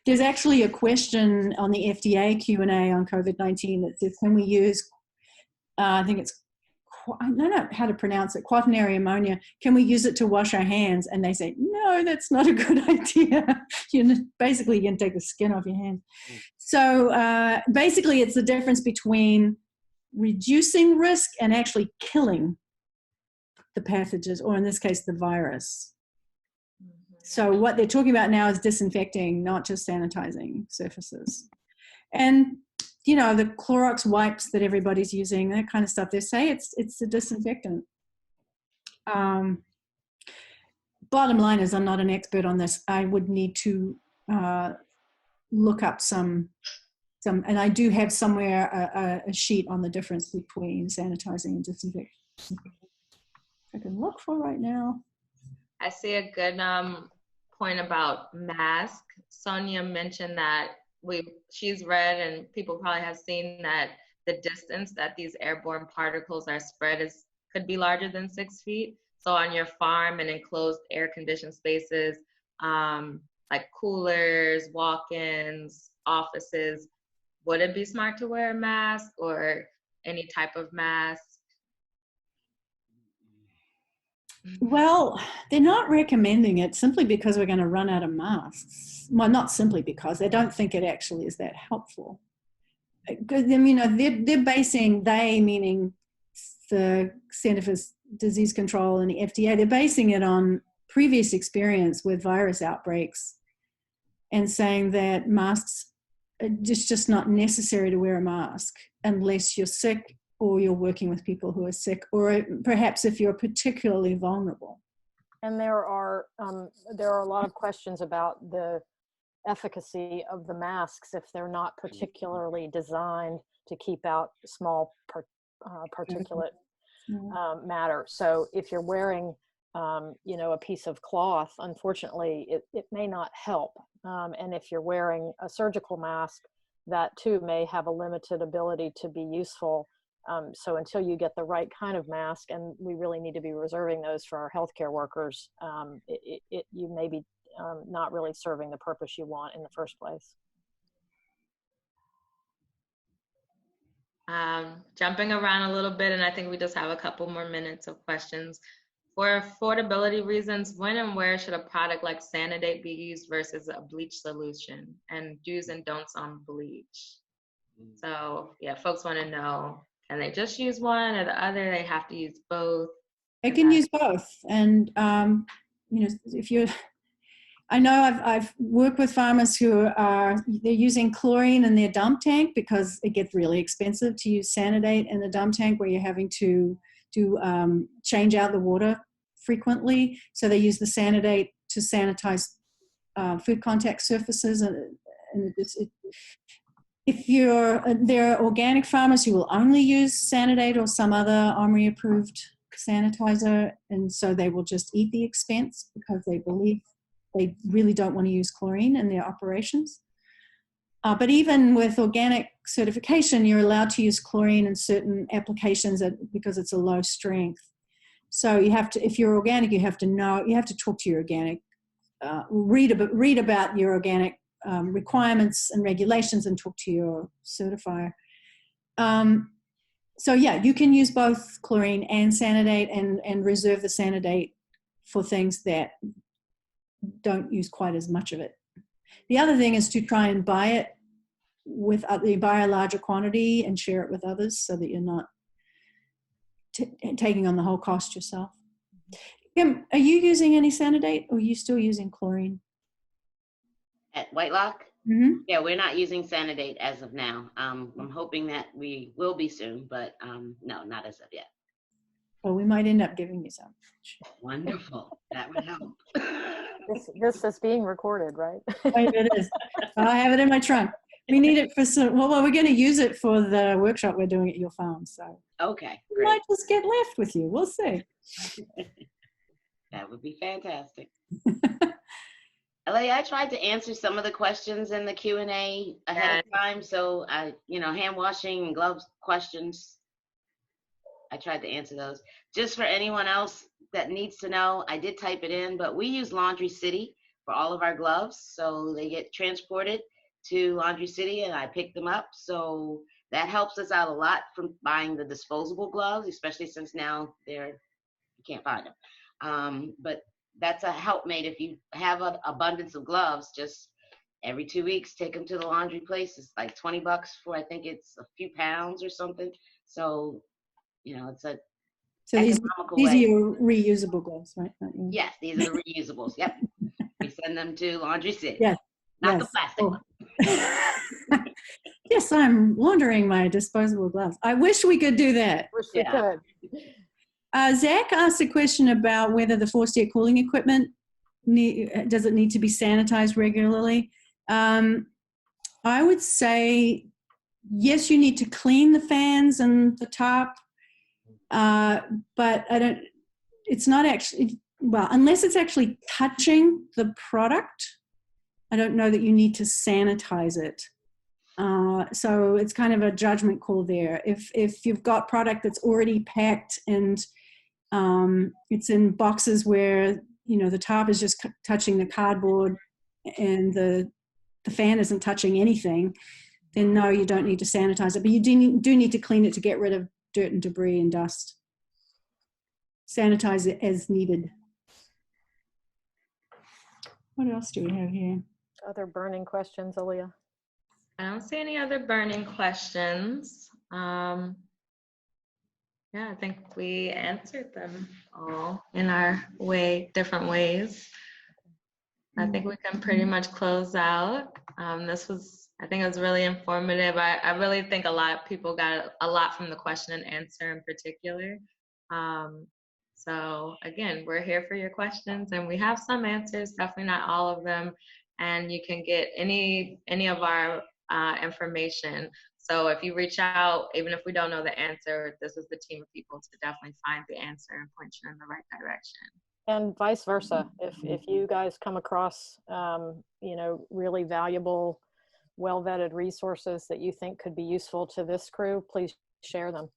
there's actually a question on the FDA Q&A on COVID-19 that says, can we use, I think it's, I don't know how to pronounce it, quaternary ammonia, can we use it to wash our hands? And they say, no, that's not a good idea. Basically, you can take the skin off your hands. So basically, it's the difference between reducing risk and actually killing the pathogens, or in this case, the virus. So what they're talking about now is disinfecting, not just sanitizing surfaces. And, the Clorox wipes that everybody's using, that kind of stuff, they say it's a disinfectant. Bottom line is, I'm not an expert on this. I would need to look up some, and I do have somewhere a sheet on the difference between sanitizing and disinfecting. I can look for right now. I see a good point about mask. Sonia mentioned that she's read, and people probably have seen, that the distance that these airborne particles are spread could be larger than 6 feet. So on your farm and enclosed air-conditioned spaces, like coolers, walk-ins, offices, would it be smart to wear a mask or any type of mask? Well, they're not recommending it simply because we're going to run out of masks. Well, not simply because they don't think it actually is that helpful. Because, they're basing, meaning the Center for Disease Control and the FDA, they're basing it on previous experience with virus outbreaks and saying that masks, it's just not necessary to wear a mask unless you're sick or you're working with people who are sick, or perhaps if you're particularly vulnerable. And there are a lot of questions about the efficacy of the masks if they're not particularly designed to keep out small particulate matter. So if you're wearing, a piece of cloth, unfortunately, it may not help. And if you're wearing a surgical mask, that too may have a limited ability to be useful. So until you get the right kind of mask, and we really need to be reserving those for our healthcare workers, you may be not really serving the purpose you want in the first place. Jumping around a little bit, and I think we just have a couple more minutes of questions. For affordability reasons, when and where should a product like Sanidate be used versus a bleach solution, and do's and don'ts on bleach? So yeah, folks want to know, can they just use one or the other? They have to use both? They can use both. And, I know I've worked with farmers who they're using chlorine in their dump tank because it gets really expensive to use Sanidate in the dump tank where you're having to change out the water frequently. So they use the Sanidate to sanitize food contact surfaces. There are organic farmers who will only use Sanidate or some other OMRI approved sanitizer, and so they will just eat the expense because they believe they really don't want to use chlorine in their operations. But even with organic certification, you're allowed to use chlorine in certain applications because it's a low strength. So you have to, if you're organic, you have to talk to your organic, read about your organic requirements and regulations and talk to your certifier. So yeah, you can use both chlorine and Sanidate, and reserve the Sanidate for things that don't use quite as much of it. The other thing is to try and buy it with buy a larger quantity and share it with others, so that you're not taking on the whole cost yourself. Kim, are you using any Sanidate, or are you still using chlorine? At Whitelock? Mm-hmm. Yeah, we're not using Sanidate as of now. I'm hoping that we will be soon, but no, not as of yet. Well, we might end up giving you some. Wonderful. That would help. This is being recorded, right? It is. I have it in my trunk. We need it for some. Well, we're going to use it for the workshop we're doing at your farm. So Okay, we great. might just get left with you. We'll see. That would be fantastic. Aleya, I tried to answer some of the questions in the Q&A ahead of time. So hand washing and gloves questions, I tried to answer those. Just for anyone else that needs to know, I did type it in, but we use Laundry City for all of our gloves. So they get transported to Laundry City and I pick them up. So that helps us out a lot from buying the disposable gloves, especially since now you can't find them. But that's a helpmate. If you have an abundance of gloves, just every 2 weeks, take them to the laundry place. It's like $20 for, I think it's a few pounds or something. So, it's a economical these way. are your reusable gloves, right? Yes, these are the reusables. Yep. We send them to Laundry City. Yes. Not the plastic one. Yes, I'm laundering my disposable gloves. I wish we could do that. Wish we could. Zach asked a question about whether the forced air cooling equipment does it need to be sanitized regularly. I would say yes, you need to clean the fans and the top, but it's not actually, well, unless it's actually touching the product, I don't know that you need to sanitize it. So it's kind of a judgment call there. If you've got product that's already packed and it's in boxes where the top is just touching the cardboard and the fan isn't touching anything, then no, you don't need to sanitize it. But you do need to clean it to get rid of dirt and debris and dust. Sanitize it as needed. What else do we have here? Other burning questions, Aleya? I don't see any other burning questions. Yeah, I think we answered them all in our different ways. I think we can pretty much close out. I think it was really informative. I really think a lot of people got a lot from the question and answer in particular. So again, we're here for your questions and we have some answers, definitely not all of them. And you can get any of our information. So if you reach out, even if we don't know the answer, this is the team of people to definitely find the answer and point you in the right direction. And vice versa. If you guys come across, really valuable, well-vetted resources that you think could be useful to this crew, please share them.